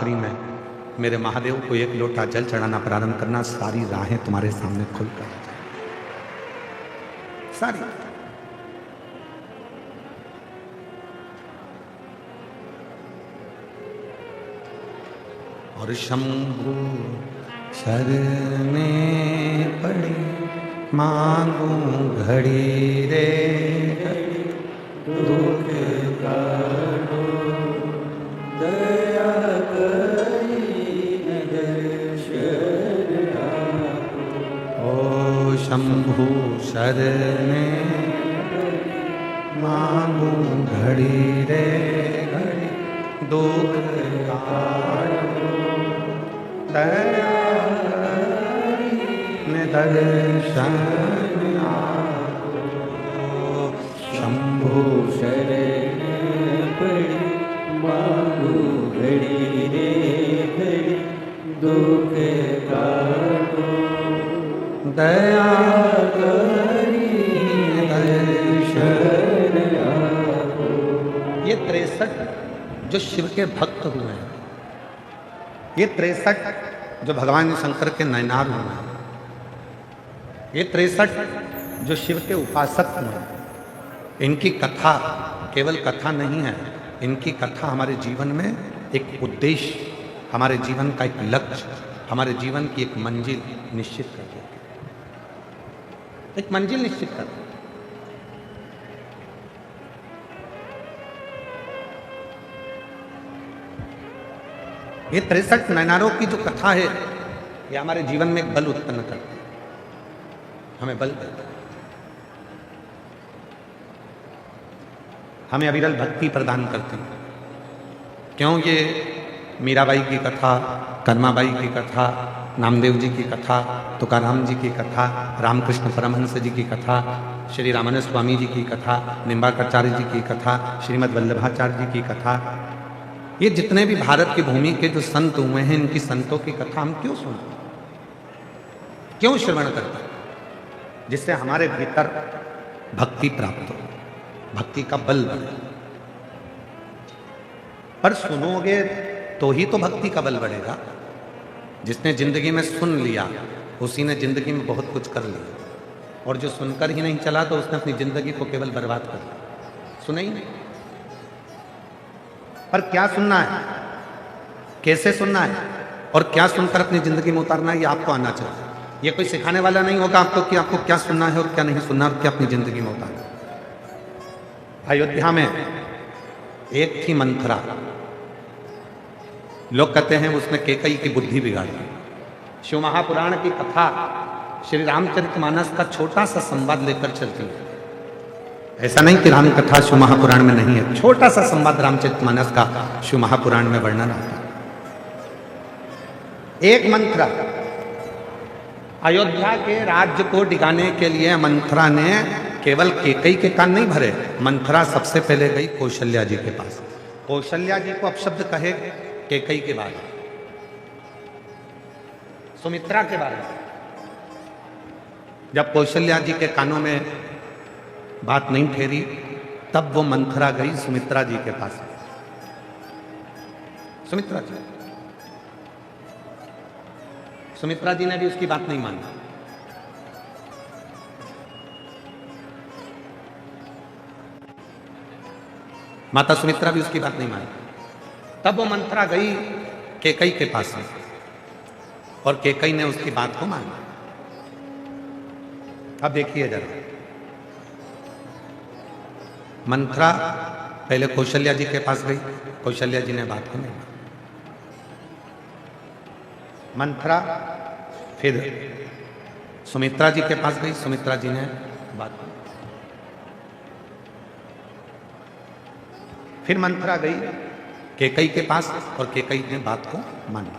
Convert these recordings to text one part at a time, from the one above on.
आखिरी में मेरे महादेव को एक लोटा जल चढ़ाना प्रारंभ करना, सारी राहें तुम्हारे सामने खुलकर सारी। और शंभु शरणे पड़ी मांगू घड़ी रे घड़ी, दुख काटो दया करी दर्शन आपो। ओ शंभु शरणे मांगू घड़ी रे घड़ी, दुख काटो दया दर्शन आपो। शंभु शरण पड़ी मांगू घड़ी रे घड़ी, दुख काटो दया करी दर्शन आपो। ये 63 जो शिव के भक्त हुए हैं, ये 63 जो भगवान शंकर के नयनार हुए हैं, ये 63 जो शिव के उपासक हुए, इनकी कथा केवल कथा नहीं है, इनकी कथा हमारे जीवन में एक उद्देश्य, हमारे जीवन का एक लक्ष्य, हमारे जीवन की एक मंजिल निश्चित कर देती है, एक मंजिल निश्चित कर देती है। ये 63 नयनारों की जो कथा है, ये हमारे जीवन में एक बल उत्पन्न करती है, हमें बल देता है, हमें अविरल भक्ति प्रदान करते हैं। क्यों? ये मीराबाई की कथा, कर्माबाई की कथा, नामदेव जी की कथा, तुकाराम जी की कथा, रामकृष्ण परमहंस जी की कथा, श्री रामानंद स्वामी जी की कथा, निम्बार्काचार्य जी की कथा, श्रीमद् वल्लभाचार्य जी की कथा, ये जितने भी भारत की भूमि के जो संत हुए हैं, इनकी संतों की कथा हम क्यों सुनते, क्यों श्रवण करते हैं? जिससे हमारे भीतर भक्ति प्राप्त हो, भक्ति का बल बढ़े। पर सुनोगे तो ही तो भक्ति का बल बढ़ेगा। जिसने जिंदगी में सुन लिया, उसी ने जिंदगी में बहुत कुछ कर लिया, और जो सुनकर ही नहीं चला तो उसने अपनी जिंदगी को केवल बर्बाद कर दिया, सुना ही नहीं। पर क्या सुनना है, कैसे सुनना है, और क्या सुनकर अपनी जिंदगी में उतारना है, ये आपको आना चाहिए। ये कोई सिखाने वाला नहीं होगा आपको कि आपको क्या सुनना है और क्या नहीं सुनना और क्या अपनी जिंदगी में उतारना। अयोध्या में एक थी मंथरा, लोग कहते हैं उसने कैकेयी की बुद्धि बिगाड़ी। शिव महापुराण की कथा श्री रामचरितमानस का छोटा सा संवाद लेकर चलती है। ऐसा नहीं कि राम कथा शिव महापुराण में नहीं है, छोटा सा संवाद रामचरितमानस का शिव महापुराण में वर्णन आता है। एक मंथरा, अयोध्या के राज्य को डिगाने के लिए मंथरा ने केवल कैकेयी के कान नहीं भरे, मंथरा सबसे पहले गई कौशल्या जी के पास। कौशल्या जी को अपशब्द कहे कैकेयी के बाद, सुमित्रा के बारे में। जब कौशल्या जी के कानों में बात नहीं ठहरी, तब वो मंथरा गई सुमित्रा जी के पास। सुमित्रा जी ने भी उसकी बात नहीं मानी। माता सुमित्रा भी उसकी बात नहीं मानी। तब वो मंथरा गई कैकेयी के पास में, और कैकेयी ने उसकी बात को माना। अब देखिए जरा, मंथरा पहले कौशल्या जी के पास गई, कौशल्या जी ने बात को नहीं मानी। मंथरा फिर सुमित्रा जी के पास गई, सुमित्रा जी ने बात को। फिर मंथरा गई कैकेयी के पास, और कैकेयी ने बात को माना।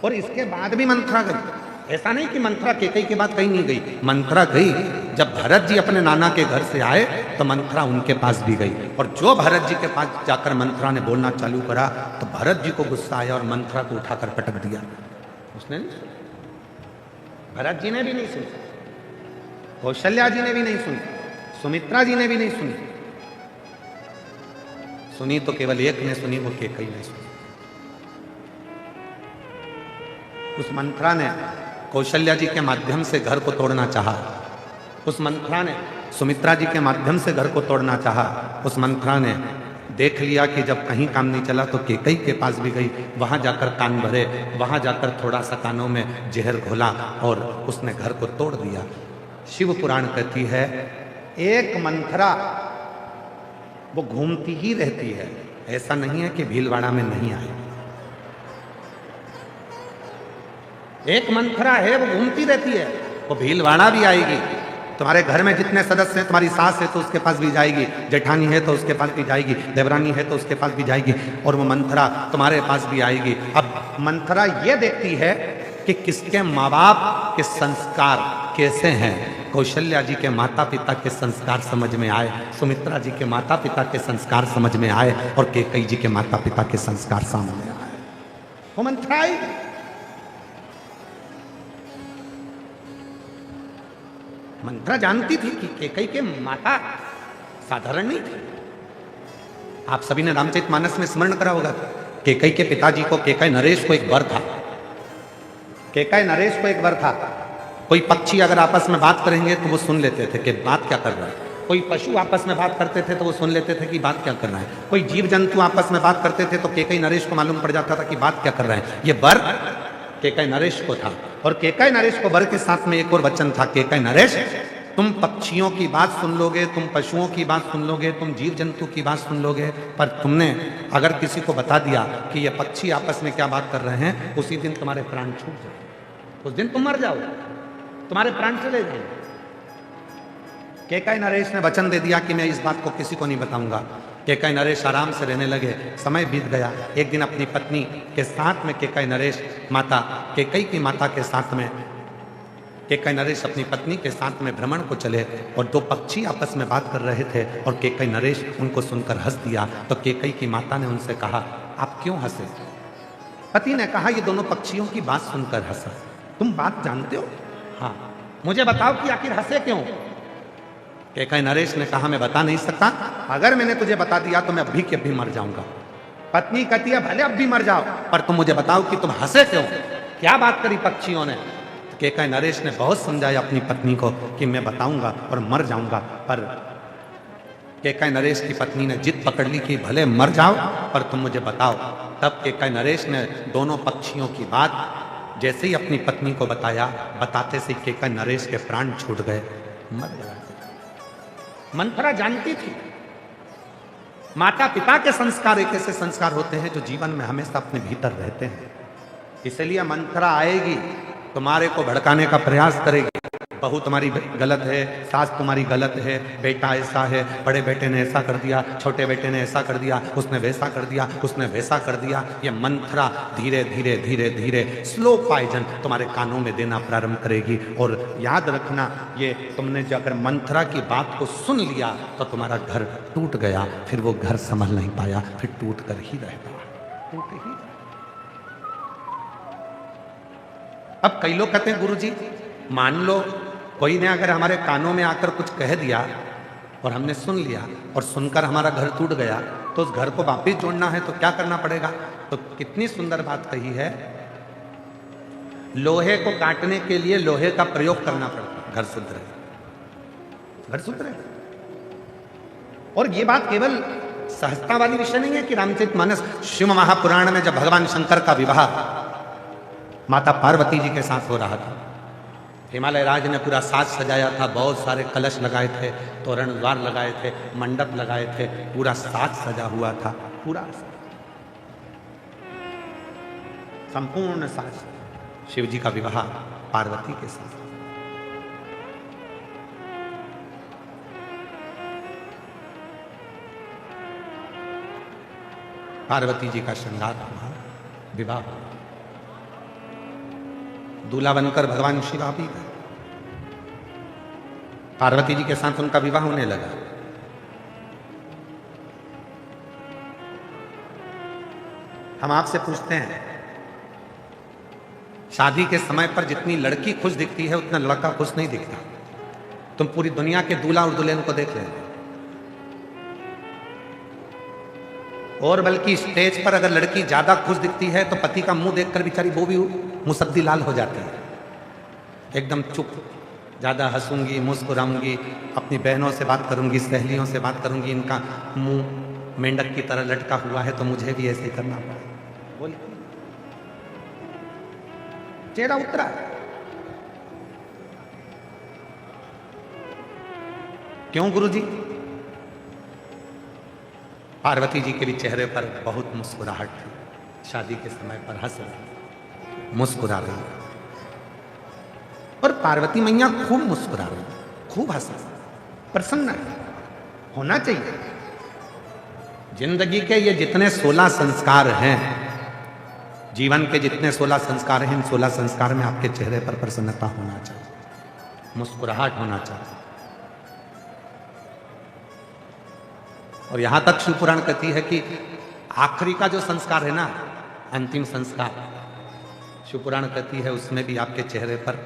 और इसके बाद भी मंथरा गई। ऐसा नहीं कि मंथरा कैकेयी के बाद कहीं नहीं गई, मंथरा गई। जब भरत जी अपने नाना के घर से आए तो मंथरा उनके पास भी गई, और जो भरत जी के पास जाकर मंथरा ने बोलना चालू करा तो भरत जी को गुस्सा आया और मंथरा को उठाकर पटक दिया। उसने नहीं सुना, भरत जी ने भी नहीं सुनी, कौशल्या जी ने भी नहीं सुनी, सुमित्रा जी ने भी नहीं सुनी। सुनी तो केवल एक ने सुनी, वो कैकेयी ने सुनी। उस मंथरा ने कौशल्या जी के माध्यम से घर को तोड़ना चाहा। उस मंथरा ने सुमित्रा जी के माध्यम से घर को तोड़ना चाहा। उस मंथरा ने देख लिया कि जब कहीं काम नहीं चला तो केकई के पास भी गई, वहां जाकर कान भरे, वहां जाकर थोड़ा सा कानों में जहर घोला और उसने घर को तोड़ दिया। शिव पुराण कहती है एक मंथरा वो घूमती ही रहती है, ऐसा नहीं है कि भीलवाड़ा में नहीं आई। एक मंथरा है वो घूमती रहती है, वो भीलवाड़ा भी आएगी। तुम्हारे घर में जितने सदस्य हैं, तुम्हारी सास है तो उसके पास भी जाएगी, जेठानी है तो उसके पास भी जाएगी, देवरानी है तो उसके पास भी जाएगी, और वो मंथरा तुम्हारे पास भी आएगी। अब मंथरा ये देखती है कि किसके माँ बाप के संस्कार कैसे हैं। कौशल्या जी के माता पिता के संस्कार समझ में आए, सुमित्रा जी के माता पिता के संस्कार समझ में आए, और केकई जी के माता पिता के संस्कार सामने आए। वो मंथरा आई। मंथरा जानती थी कि केकई के माता साधारण नहीं थी। आप सभी ने रामचरितमानस में स्मरण करा होगा, केकई के पिताजी को, केकई नरेश को एक वर था। केकई नरेश को एक वर था, कोई पक्षी अगर आपस में बात करेंगे तो वो सुन लेते थे कि बात क्या कर रहा है। कोई पशु आपस में बात करते थे तो वो सुन लेते थे कि बात क्या कर रहा है। कोई जीव जंतु आपस में बात करते थे तो केकई नरेश को मालूम पड़ जाता था कि बात क्या कर रहे हैं। ये वर केकई नरेश को था, और केकई नरेश को वर के साथ में एक और वचन था, केकई नरेश तुम पक्षियों की बात सुन लोगे, तुम पशुओं की बात सुन लोगे, तुम जीव जंतु की बात सुन लोगे, पर तुमने अगर किसी को बता दिया कि ये पक्षी आपस में क्या बात कर रहे हैं, उसी दिन तुम्हारे प्राण छूट जाए, उस दिन तुम मर जाओगे, तुम्हारे प्राण चले जाएंगे। केकई नरेश ने वचन दे दिया कि मैं इस बात को किसी को नहीं बताऊंगा। केकई नरेश आराम से रहने लगे। समय बीत गया। एक दिन अपनी पत्नी के साथ में केकई नरेश माता, केकई की माता के साथ में केकई नरेश अपनी पत्नी के साथ में भ्रमण को चले, और दो पक्षी आपस में बात कर रहे थे, और केकई नरेश उनको सुनकर हंस दिया। तो केकई की माता ने उनसे कहा, आप क्यों हंसे? पति ने कहा, ये दोनों पक्षियों की बात सुनकर हंसा। तुम बात जानते हो? हाँ। मुझे बताओ कि आखिर हंसे क्यों? केकई नरेश ने कहा, मैं बता नहीं सकता, अगर मैंने तुझे बता दिया तो मैं अभी के अभी मर जाऊंगा। पत्नी कहती है, भले अब भी मर जाओ, पर तुम मुझे बताओ कि तुम हंसे क्यों, क्या बात करी पक्षियों ने? केकई नरेश ने बहुत समझाया अपनी पत्नी को कि मैं बताऊंगा और मर जाऊंगा, पर केकई नरेश की पत्नी ने जिद पकड़ ली कि भले मर जाओ पर तुम मुझे बताओ। तब केकई नरेश ने दोनों पक्षियों की बात जैसे ही अपनी पत्नी को बताया, बताते से केकई नरेश के प्राण छूट गए, मर गया। मंथरा जानती थी माता पिता के संस्कार एक ऐसे संस्कार होते हैं जो जीवन में हमेशा अपने भीतर रहते हैं। इसलिए मंथरा आएगी, तुम्हारे को भड़काने का प्रयास करेगी। बहू तुम्हारी गलत है, सास तुम्हारी गलत है, बेटा ऐसा है, बड़े बेटे ने ऐसा कर दिया, छोटे बेटे ने ऐसा कर दिया, उसने वैसा कर दिया, उसने वैसा कर दिया। ये मंथरा धीरे धीरे धीरे धीरे स्लो पॉइजन तुम्हारे कानों में देना प्रारंभ करेगी। और याद रखना, ये तुमने जो अगर मंथरा की बात को सुन लिया तो तुम्हारा घर टूट गया, फिर वो घर संभल नहीं पाया, फिर टूट कर ही रहेगा, टूट ही। अब कई लोग कहते हैं, गुरुजी मान लो कोई ने अगर हमारे कानों में आकर कुछ कह दिया और हमने सुन लिया और सुनकर हमारा घर टूट गया, तो उस घर को वापिस जोड़ना है तो क्या करना पड़ेगा? तो कितनी सुंदर बात कही है, लोहे को काटने के लिए लोहे का प्रयोग करना पड़ता, घर सुधरे, घर सुधरे। और ये बात केवल सहजता वाली विषय नहीं है कि रामचरितमानस शिव महापुराण में जब भगवान शंकर का विवाह माता पार्वती जी के साथ हो रहा था, हिमालय राज ने पूरा साज सजाया था, बहुत सारे कलश लगाए थे, तोरण द्वार लगाए थे, मंडप लगाए थे, पूरा साज सजा हुआ था, पूरा संपूर्ण साज। शिव जी का विवाह पार्वती के साथ। पार्वती जी का श्रृंगार हुआ, विवाह हुआ, दूल्हा बनकर भगवान शिव आ भी गए, पार्वती जी के साथ उनका विवाह होने लगा। हम आपसे पूछते हैं, शादी के समय पर जितनी लड़की खुश दिखती है उतना लड़का खुश नहीं दिखता। तुम पूरी दुनिया के दूल्हा और दुल्हन को देख लेना, और बल्कि स्टेज पर अगर लड़की ज्यादा खुश दिखती है तो पति का मुंह देखकर बेचारी वो भी मुसद्दी लाल हो जाती है, एकदम चुप। ज्यादा हंसूंगी, मुस्कुराऊंगी, अपनी बहनों से बात करूंगी, सहेलियों से बात करूंगी, इनका मुंह मेंढक की तरह लटका हुआ है तो मुझे भी ऐसे ही करना पड़ा। बोल चेहरा उतरा है। क्यों गुरुजी? पार्वती जी के भी चेहरे पर बहुत मुस्कुराहट थी। शादी के समय पर हंस रही, मुस्कुरा रही, और पार्वती मैया खूब मुस्कुरा रही, खूब हंस रही, प्रसन्न है। होना चाहिए। जिंदगी के ये जितने 16 संस्कार हैं, जीवन के जितने 16 संस्कार हैं, इन 16 संस्कार में आपके चेहरे पर प्रसन्नता होना चाहिए, मुस्कुराहट होना चाहिए। और यहां तक शिवपुराण कहती है कि आखिरी का जो संस्कार है ना, अंतिम संस्कार, शिवपुराण कहती है उसमें भी आपके चेहरे पर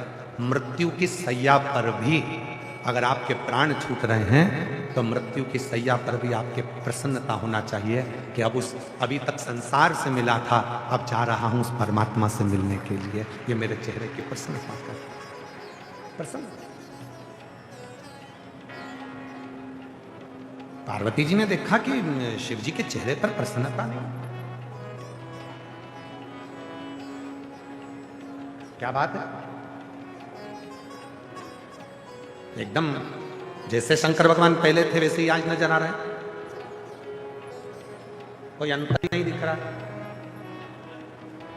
मृत्यु की सैया पर भी अगर आपके प्राण छूट रहे हैं तो मृत्यु की सैया पर भी आपके प्रसन्नता होना चाहिए कि अब उस अभी तक संसार से मिला था, अब जा रहा हूं उस परमात्मा से मिलने के लिए। ये मेरे चेहरे की प्रसन्नता का प्रसन्न। पार्वती जी ने देखा कि शिव जी के चेहरे पर प्रसन्नता नहीं। क्या बात है? एकदम जैसे शंकर भगवान पहले थे वैसे ही आज नजर आ रहे हैं, कोई अंतर ही नहीं दिख रहा।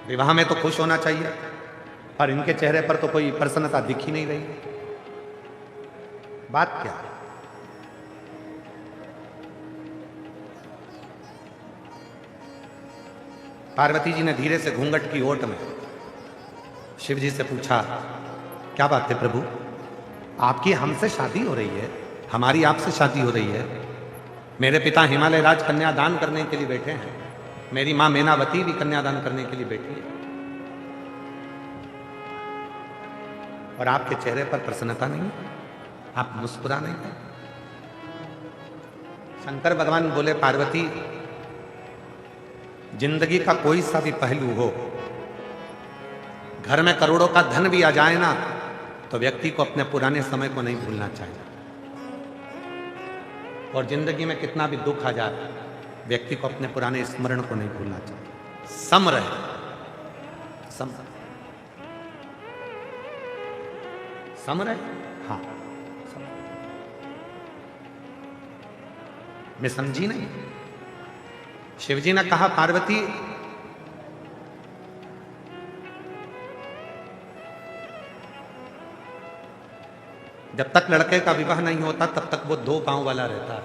विवाह में तो खुश होना चाहिए, पर इनके चेहरे पर तो कोई प्रसन्नता दिख ही नहीं रही। बात क्या है? पार्वती जी ने धीरे से घूंघट की ओट में शिव जी से पूछा, क्या बात है प्रभु? आपकी हमसे शादी हो रही है, हमारी आपसे शादी हो रही है। मेरे पिता हिमालय राज कन्यादान करने के लिए बैठे हैं, मेरी मां मैनावती भी कन्यादान करने के लिए बैठी है, और आपके चेहरे पर प्रसन्नता नहीं, आप मुस्कुरा नहीं है। शंकर भगवान बोले, पार्वती, जिंदगी का कोई सा भी पहलू हो, घर में करोड़ों का धन भी आ जाए ना, तो व्यक्ति को अपने पुराने समय को नहीं भूलना चाहिए। और जिंदगी में कितना भी दुख आ जाए, व्यक्ति को अपने पुराने स्मरण को नहीं भूलना चाहिए। सम रहे, सम सम रहे। हाँ, सम। मैं समझी नहीं। शिवजी ने कहा, पार्वती, जब तक लड़के का विवाह नहीं होता तब तक वो 2 पांव वाला रहता है।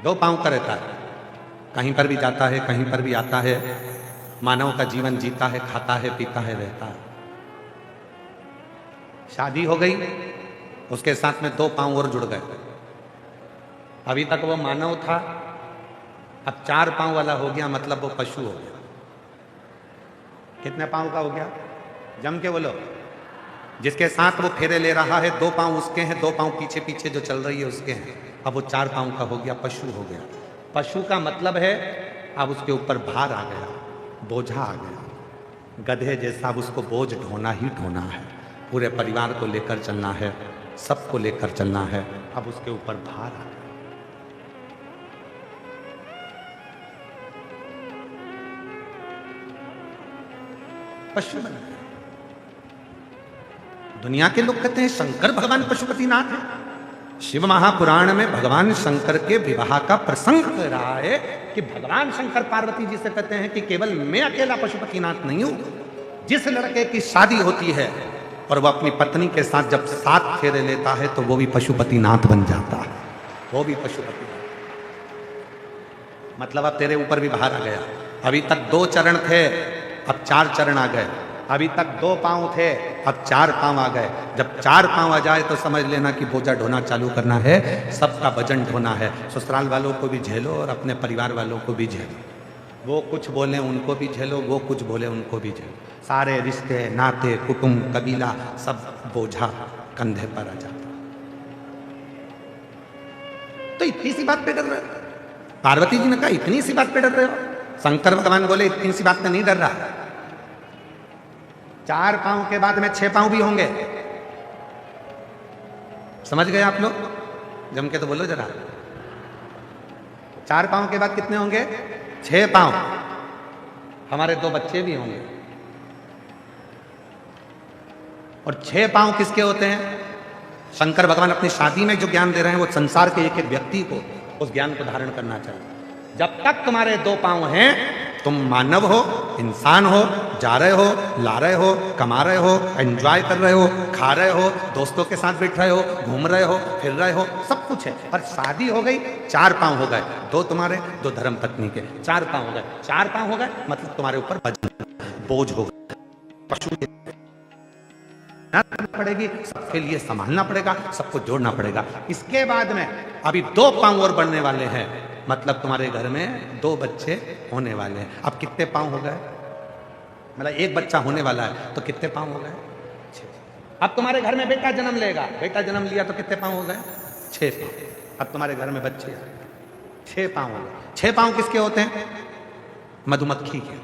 दो पांव का रहता है, कहीं पर भी जाता है, कहीं पर भी आता है, मानव का जीवन जीता है, खाता है, पीता है, रहता है। शादी हो गई, उसके साथ में 2 पांव और जुड़ गए। अभी तक वो मानव था, अब 4 पांव वाला हो गया, मतलब वो पशु हो गया। कितने पांव का हो गया? जम के बोलो। जिसके साथ वो फेरे ले रहा है, 2 पांव उसके हैं, 2 पांव पीछे पीछे जो चल रही है उसके हैं। अब वो 4 पांव का हो गया, पशु हो गया। पशु का मतलब है अब उसके ऊपर भार आ गया, बोझा आ गया। गधे जैसा अब उसको बोझ ढोना ही ढोना है, पूरे परिवार को लेकर चलना है, सबको लेकर चलना है। अब उसके ऊपर भार आ गया। पशु बन गया। दुनिया के लोग कहते हैं शंकर भगवान पशुपतिनाथ है। शिव महापुराण में भगवान शंकर के विवाह का प्रसंग कह रहा है कि भगवान शंकर पार्वती जी से कहते हैं कि केवल मैं अकेला पशुपतिनाथ नहीं हूं। जिस लड़के की शादी होती है और वह अपनी पत्नी के साथ जब 7 फेरे लेता है तो वो भी पशुपतिनाथ बन जाता है, वो भी पशुपतिनाथ। मतलब अब तेरे ऊपर भी भार आ गया। अभी तक 2 चरण थे, अब 4 चरण आ गए। अभी तक 2 पांव थे, अब 4 पांव आ गए। जब 4 पांव आ जाए तो समझ लेना कि बोझा ढोना चालू करना है, सबका वजन ढोना है। ससुराल वालों को भी झेलो और अपने परिवार वालों को भी झेलो। वो कुछ बोले उनको भी झेलो, वो कुछ बोले उनको भी झेलो। सारे रिश्ते, नाते, कुटुंब, कबीला सब बोझा कंधे पर आ जाता। तो इतनी सी बात पे डर रहे हो? पार्वती जी ने कहा इतनी सी बात पे डर रहे हो? शंकर भगवान बोले इतनी सी बात पे नहीं डर रहा, 4 पांव के बाद में 6 पांव भी होंगे। समझ गए आप लोग? जम के तो बोलो जरा। 4 पांव के बाद कितने होंगे? 6 पांव। हमारे 2 बच्चे भी होंगे। और 6 पांव किसके होते हैं? शंकर भगवान अपनी शादी में जो ज्ञान दे रहे हैं वो संसार के एक एक व्यक्ति को उस ज्ञान को धारण करना चाहिए। जब तक तुम्हारे 2 पांव हैं, तुम मानव हो, इंसान हो, जा रहे हो, ला रहे हो, कमा रहे हो, एंजॉय कर रहे हो, खा रहे हो, दोस्तों के साथ बैठ रहे हो, घूम रहे हो, फिर रहे हो, सब कुछ है। पर शादी हो गई, 4 पांव हो गए, 2 तुम्हारे, 2 धर्म पत्नी के, 4 पांव हो गए। 4 पांव हो गए मतलब तुम्हारे ऊपर बोझ हो गए, पशु पड़ेगी, सबके लिए संभालना पड़ेगा, सबको जोड़ना पड़ेगा। इसके बाद में अभी 2 पांव और बढ़ने वाले हैं, मतलब तुम्हारे घर में 2 बच्चे होने वाले हैं। अब कितने पांव हो गए? मतलब 1 बच्चा होने वाला है तो कितने पांव हो गए? 6। अब तुम्हारे घर में बेटा जन्म लेगा, बेटा जन्म लिया तो कितने पांव हो गए? 6 पांव। अब तुम्हारे घर में बच्चे 6 पांव हो गए। 6 पांव किसके होते हैं? मधुमक्खी के।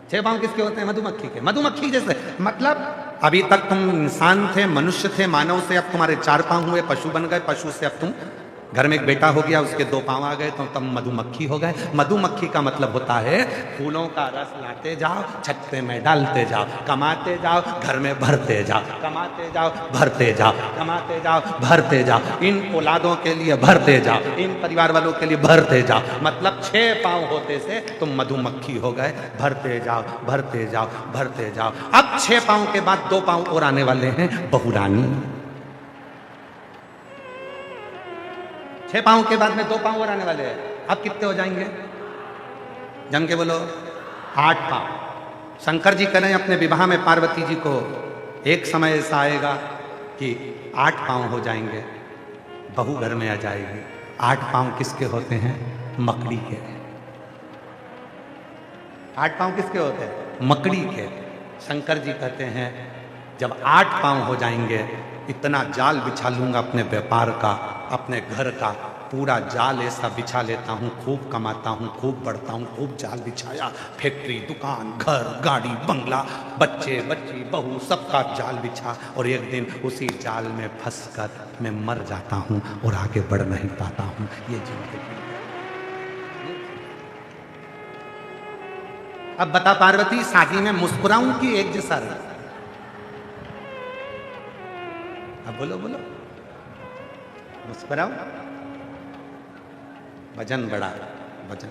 6 पांव किसके होते हैं? मधुमक्खी के। मधुमक्खी जैसे, मतलब अभी तक तुम इंसान थे, मनुष्य थे, मानव से अब तुम्हारे 4 पांव हुए, पशु बन गए, पशु से अब तुम घर में एक बेटा हो गया, उसके 2 पांव आ गए तो तब मधुमक्खी हो गए। मधुमक्खी का मतलब होता है फूलों का रस लाते जाओ, छत्ते में डालते जाओ, कमाते जाओ, घर में भरते जाओ, कमाते जाओ, भरते जाओ, कमाते जाओ, भरते जाओ, इन औलादों के लिए भरते जाओ, इन परिवार वालों के लिए भरते जाओ। मतलब 6 पांव होते से तुम मधुमक्खी हो गए, भरते जाओ, भरते जाओ, भरते जाओ। अब 6 पांव के बाद 2 पांव और आने वाले हैं, बहुरानी। 6 पांव के बाद में 2 पांव और आने वाले हैं। अब कितने हो जाएंगे? जम के बोलो। 8 पांव। शंकर जी कह रहे हैं अपने विवाह में पार्वती जी को, एक समय ऐसा आएगा कि 8 पांव हो जाएंगे, बहू घर में आ जाएगी। 8 पांव किसके होते हैं? मकड़ी के। 8 पांव किसके होते हैं? मकड़ी के। शंकर जी कहते हैं जब 8 पांव हो जाएंगे, इतना जाल बिछा लूंगा अपने व्यापार का, अपने घर का, पूरा जाल ऐसा बिछा लेता हूँ, खूब कमाता हूँ, खूब बढ़ता हूँ, खूब जाल बिछाया, फैक्ट्री, दुकान, घर, गाड़ी, बंगला, बच्चे, बच्ची, बहू, सबका जाल बिछा, और एक दिन उसी जाल में फंसकर मैं मर जाता हूँ और आगे बढ़ नहीं पाता हूँ। ये जिंदगी। अब बता पार्वती, शादी में मुस्कुराऊं कि एक जैसा रहे? अब बोलो बोलो। मुस्कुराओ। वजन बड़ा, वजन,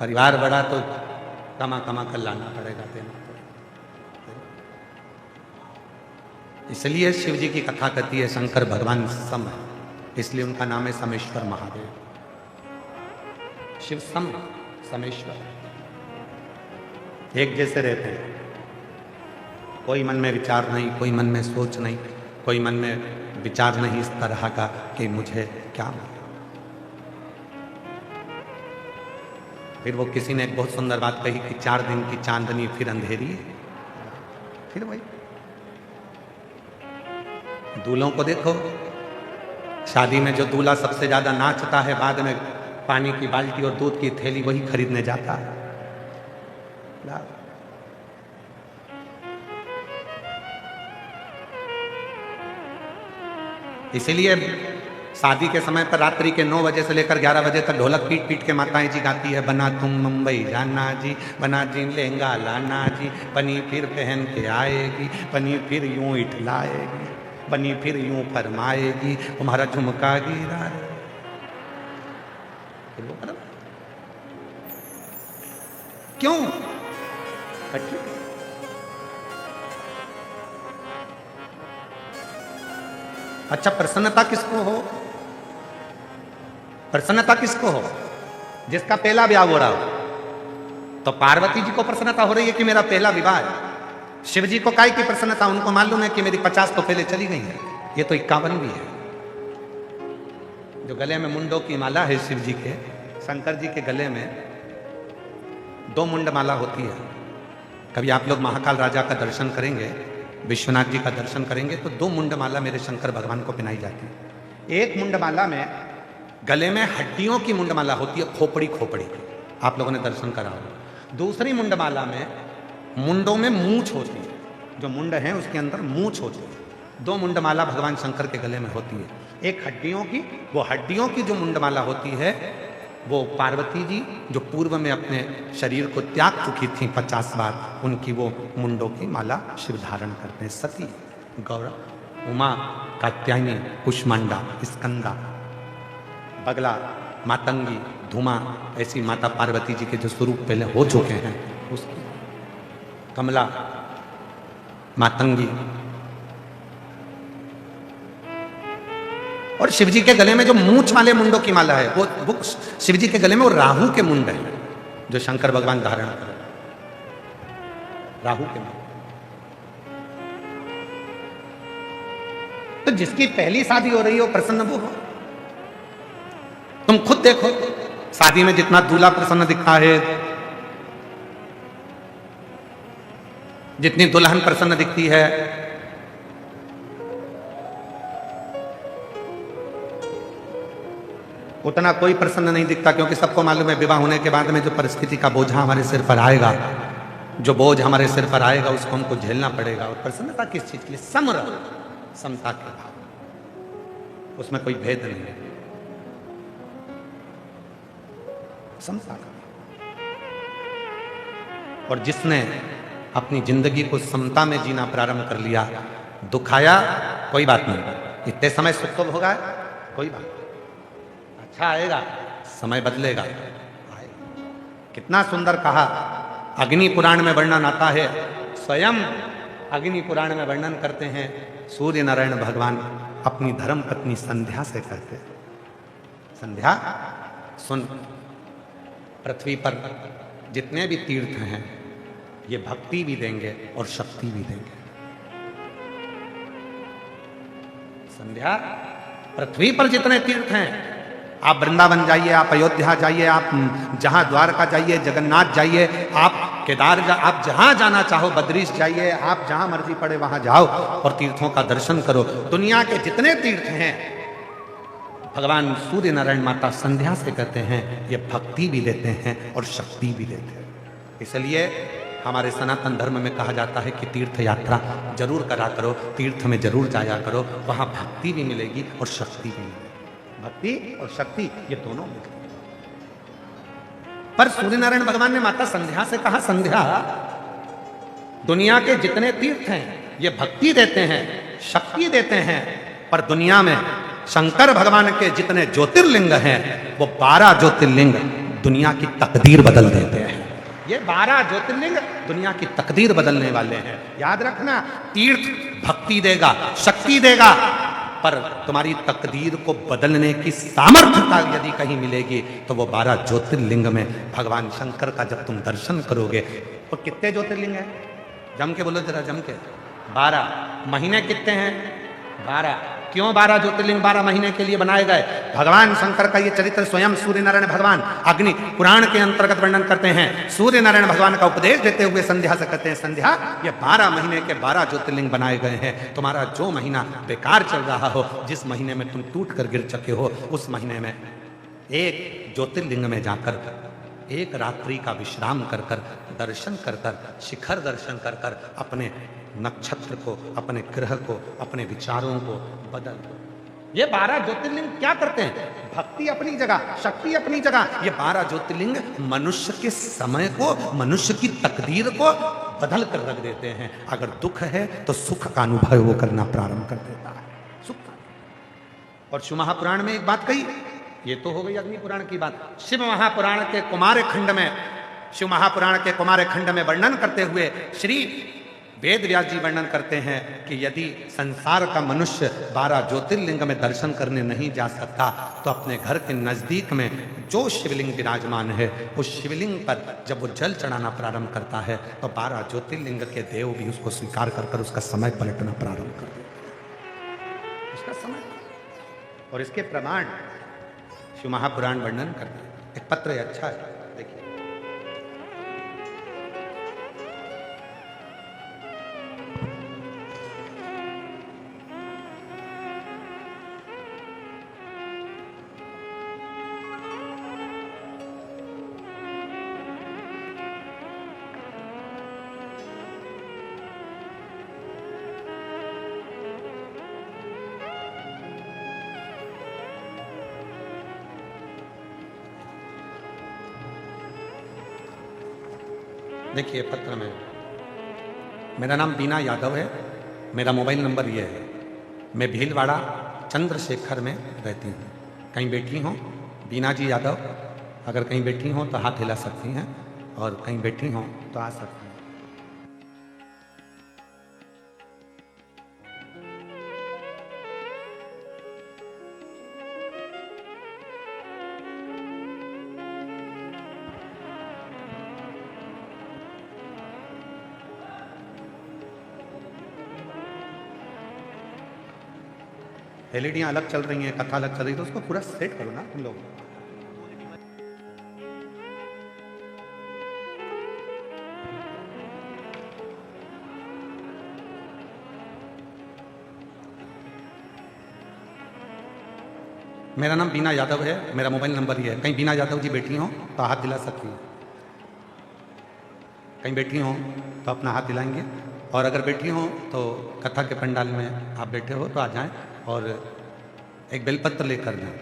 परिवार बड़ा तो कमा कमा कर लाना पड़ेगा, देना पड़ेगा। इसलिए शिव जी की कथा कहती है शंकर भगवान सम है, इसलिए उनका नाम है समेश्वर महादेव। शिव सम, समेश्वर, एक जैसे रहते हैं। कोई मन में विचार नहीं, कोई मन में सोच नहीं, कोई मन में विचार नहीं इस तरह का कि मुझे क्या मिला। फिर वो किसी ने एक बहुत सुंदर बात कही कि 4 दिन की चांदनी फिर अंधेरी। फिर वही दूल्हों को देखो, शादी में जो दूल्हा सबसे ज्यादा नाचता है, बाद में पानी की बाल्टी और दूध की थैली वही खरीदने जाता है। इसीलिए शादी के समय पर रात्रि के 9 बजे से लेकर 11 बजे तक ढोलक पीट पीट के माताएं जी गाती है, बना तुम मुंबई जाना जी, बना जी लहंगा लाना जी, बनी फिर पहन के आएगी, बनी फिर यूं इठलाएगी, बनी फिर यूं फरमाएगी, तुम्हारा झुमका गिरा रे। क्यों? अच्छा, प्रसन्नता किसको हो? प्रसन्नता किसको हो? जिसका पहला ब्याह हो रहा हो। तो पार्वती जी को प्रसन्नता हो रही है कि मेरा पहला विवाह है। शिव जी को काय की प्रसन्नता? उनको मालूम है कि मेरी 50 तो पहले चली गई है, ये तो 51 भी है। जो गले में मुंडों की माला है शिव जी के, शंकर जी के गले में दो मुंडमाला होती है। कभी आप लोग महाकाल राजा का दर्शन करेंगे, विश्वनाथ जी का दर्शन करेंगे, तो दो मुंडमाला मेरे शंकर भगवान को पहनाई जाती है। एक मुंडमाला में गले में हड्डियों की मुंडमाला होती है, खोपड़ी खोपड़ी, आप लोगों ने दर्शन करा होगा। दूसरी मुंडमाला में मुंडों में मूंछ होती है, जो मुंड है उसके अंदर मूंछ होती है। दो मुंडमाला भगवान शंकर के गले में होती है। एक हड्डियों की, वो हड्डियों की जो मुंडमाला होती है वो पार्वती जी जो पूर्व में अपने शरीर को त्याग चुकी थी 50 बार, उनकी वो मुंडों की माला शिव धारण करते हैं। सती, गौरव, उमा, कात्यायनी, कुष्मांडा, स्कंदा, बगला, मातंगी, धूमा, ऐसी माता पार्वती जी के जो स्वरूप पहले हो चुके हैं, उसकी कमला, मातंगी, और शिवजी के गले में जो मूंछ वाले मुंडों की माला है वो शिवजी के गले में वो राहु के मुंड है जो शंकर भगवान धारण कर, राहु के मुंड। तो जिसकी पहली शादी हो रही हो प्रसन्न वो हो। तुम खुद देखो, शादी में जितना दूल्हा प्रसन्न दिखता है, जितनी दुल्हन प्रसन्न दिखती है, उतना कोई प्रसन्न नहीं दिखता, क्योंकि सबको मालूम है विवाह होने के बाद में जो परिस्थिति का बोझा हमारे सिर पर आएगा, जो बोझ हमारे सिर पर आएगा उसको हमको झेलना पड़ेगा। और प्रसन्नता किस चीज के लिए? समर, समता के भाव, उसमें कोई भेद नहीं है, समता का। और जिसने अपनी जिंदगी को समता में जीना प्रारंभ कर लिया, दुख आया कोई बात नहीं, इतने समय सुख तो होगा, कोई बात, अच्छा आएगा, समय बदलेगा, आएगा। कितना सुंदर कहा, अग्नि पुराण में वर्णन आता है, स्वयं अग्नि पुराण में वर्णन करते हैं, सूर्य नारायण भगवान अपनी धर्म पत्नी संध्या से कहते हैं, संध्या सुन, पृथ्वी पर जितने भी तीर्थ हैं ये भक्ति भी देंगे और शक्ति भी देंगे। संध्या, पृथ्वी पर जितने तीर्थ हैं, आप वृंदावन जाइए, आप अयोध्या जाइए, आप जहां द्वारका जाइए, जगन्नाथ जाइए, आप केदार आप जहां जाना चाहो, बद्रीश जाइए, आप जहां मर्जी पड़े वहां जाओ और तीर्थों का दर्शन करो। दुनिया के जितने तीर्थ हैं भगवान सूर्य नारायण माता संध्या से कहते हैं ये भक्ति भी देते हैं और शक्ति भी देते हैं। इसलिए हमारे सनातन धर्म में कहा जाता है कि तीर्थ यात्रा जरूर करा करो, तीर्थ में जरूर जाया करो, वहां भक्ति भी मिलेगी और शक्ति भी मिलेगी। भक्ति और शक्ति ये दोनों मिलती हैं। पर सूर्य नारायण भगवान ने माता संध्या से कहा, संध्या, दुनिया के जितने तीर्थ हैं ये भक्ति देते हैं, शक्ति देते हैं, पर दुनिया में शंकर भगवान के जितने ज्योतिर्लिंग हैं वो 12 ज्योतिर्लिंग दुनिया की तकदीर बदल देते हैं। ये 12 ज्योतिर्लिंग दुनिया की तकदीर बदलने वाले हैं। याद रखना, तीर्थ भक्ति देगा, शक्ति देगा, पर तुम्हारी तकदीर को बदलने की सामर्थ्यता यदि कहीं मिलेगी तो वो 12 ज्योतिर्लिंग में भगवान शंकर का जब तुम दर्शन करोगे। तो कितने ज्योतिर्लिंग हैं? जम के बोलो जरा, जम के। 12 महीने कितने हैं? 12। क्यों 12 ज्योतिर्लिंग 12 महीने के लिए बनाए गए? भगवान शंकर का ये चरित्र स्वयं सूर्य नारायण भगवान अग्नि पुराण के अंतर्गत वर्णन करते हैं। सूर्य नारायण भगवान का उपदेश देते हुए संध्या से कहते हैं, संध्या, ये 12 महीने के 12 ज्योतिर्लिंग बनाए गए हैं। तुम्हारा जो महीना बेकार चल रहा हो, जिस महीने में तुम टूट कर गिर चुके हो, उस महीने में एक ज्योतिर्लिंग में जाकर एक रात्रि का विश्राम कर कर, दर्शन कर कर, शिखर दर्शन कर कर अपने नक्षत्र को, अपने ग्रह को, अपने विचारों को बदल दो। ये 12 ज्योतिर्लिंग क्या करते हैं? भक्ति अपनी जगह, शक्ति अपनी जगह। ये 12 ज्योतिर्लिंग मनुष्य के समय को, मनुष्य की तकदीर को बदल कर रख देते हैं। अगर दुख है तो सुख का अनुभव वो करना प्रारंभ कर देता है, सुख का। और शिव महापुराण में एक बात कही, ये तो हो गई अग्नि पुराण की बात। शिव महापुराण के कुमार खंड में, शिव महापुराण के कुमार खंड में वर्णन करते हुए श्री वेद व्यास जी वर्णन करते हैं कि यदि संसार का मनुष्य 12 ज्योतिर्लिंग में दर्शन करने नहीं जा सकता तो अपने घर के नजदीक में जो शिवलिंग विराजमान है उस शिवलिंग पर जब वो जल चढ़ाना प्रारंभ करता है तो 12 ज्योतिर्लिंग के देव भी उसको स्वीकार कर कर उसका समय पलटना प्रारंभ कर देते हैं, उसका समय। और इसके प्रमाण शिव महापुराण वर्णन करते हैं। एक पत्र है, अच्छा है, देखिए। देखिए पत्र में, मेरा नाम बीना यादव है, मेरा मोबाइल नंबर ये है, मैं भीलवाड़ा चंद्रशेखर में रहती हूँ। कहीं बैठी हों बीना जी यादव, अगर कहीं बैठी हों तो हाथ हिला सकती हैं, और कहीं बैठी हों तो आ सकती हैं। एलईडियाँ अलग चल रही हैं, कथा अलग चल रही है, तो उसको पूरा सेट करो ना तुम लोग। मेरा नाम बीना यादव है, मेरा मोबाइल नंबर ये है, कहीं बीना यादव जी बैठी हों तो हाथ दिला सकती हैं, कहीं बैठी हों तो अपना हाथ दिलाएंगे, और अगर बैठी हों तो कथा के पंडाल में आप बैठे हो तो आ जाएं और एक बेलपत्र लेकर जाएं।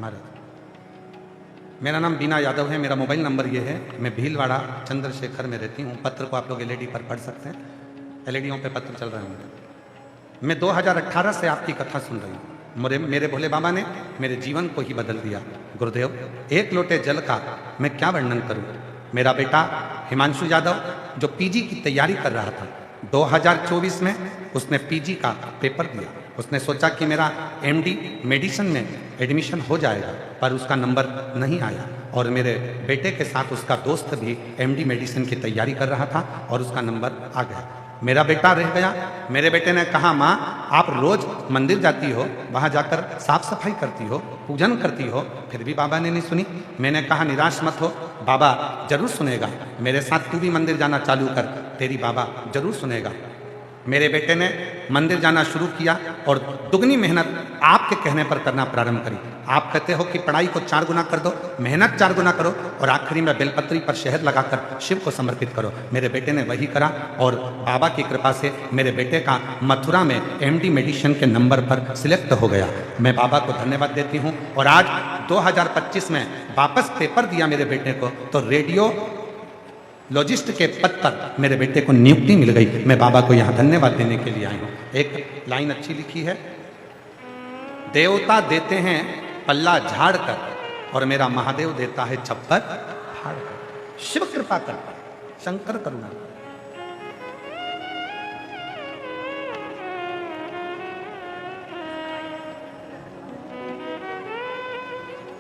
महाराज मेरा नाम बीना यादव है, मेरा मोबाइल नंबर ये है, मैं भीलवाड़ा चंद्रशेखर में रहती हूँ। पत्र को आप लोग एलईडी पर पढ़ सकते हैं, एलईडीओं पे पत्र चल रहे होंगे। मैं 2018 से आपकी कथा सुन रही हूँ। मेरे भोले बाबा ने मेरे जीवन को ही बदल दिया। गुरुदेव, एक लोटे जल का मैं क्या वर्णन करूँ। मेरा बेटा हिमांशु यादव जो पीजी की तैयारी कर रहा था, 2024 में उसने पीजी का पेपर दिया। उसने सोचा कि मेरा एमडी मेडिसिन में एडमिशन हो जाएगा, पर उसका नंबर नहीं आया, और मेरे बेटे के साथ उसका दोस्त भी एमडी मेडिसिन की तैयारी कर रहा था और उसका नंबर आ गया। मेरा बेटा रह गया। मेरे बेटे ने कहा, माँ आप रोज मंदिर जाती हो, वहाँ जाकर साफ सफाई करती हो, पूजन करती हो, फिर भी बाबा ने नहीं सुनी। मैंने कहा निराश मत हो, बाबा जरूर सुनेगा, मेरे साथ तू भी मंदिर जाना चालू कर, तेरी बाबा जरूर सुनेगा। मेरे बेटे ने मंदिर जाना शुरू किया और दुगनी मेहनत आपके कहने पर करना प्रारंभ करी। आप कहते हो कि पढ़ाई को 4 गुना कर दो, मेहनत 4 गुना करो, और आखिरी में बेलपत्री पर शहद लगाकर शिव को समर्पित करो। मेरे बेटे ने वही करा, और बाबा की कृपा से मेरे बेटे का मथुरा में एमडी मेडिसिन के नंबर पर सिलेक्ट हो गया। मैं बाबा को धन्यवाद देती हूँ। और आज 2025 में वापस पेपर दिया मेरे बेटे को, तो रेडियो लॉजिस्ट के पद पर मेरे बेटे को नियुक्ति मिल गई। मैं बाबा को यहाँ धन्यवाद देने के लिए आई हूँ। एक लाइन अच्छी लिखी है, देवता देते हैं पल्ला झाड़ कर, और मेरा महादेव देता है छप्पर फाड़ कर। शिव कृपा करता है, शंकर करुणा।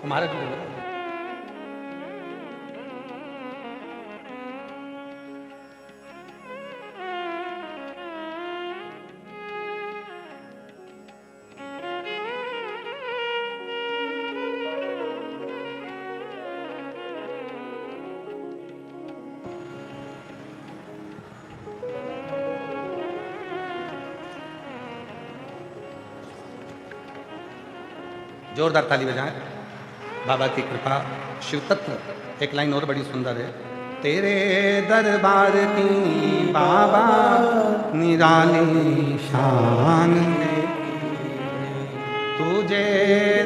हमारा जो जोरदार ताली बजाएं। बाबा की कृपा, शिव तत्व। एक लाइन और बड़ी सुंदर है, तेरे दरबार की बाबा निराली शान, तुझे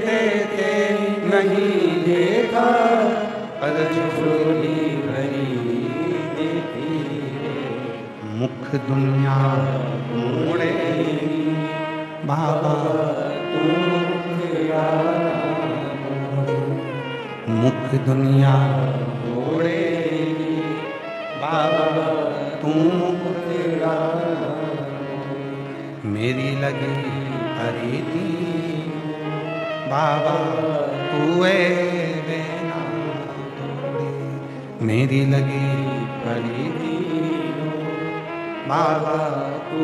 देते नहीं देखा पर झोली भरी देती, मुख दुनिया मोड़े बाबा मुख दुनिया मोड़ेगी बाबा तू, मेरी लगी खरीदी बाबा तू बेना, मेरी लगी खरीदी बाबा तू।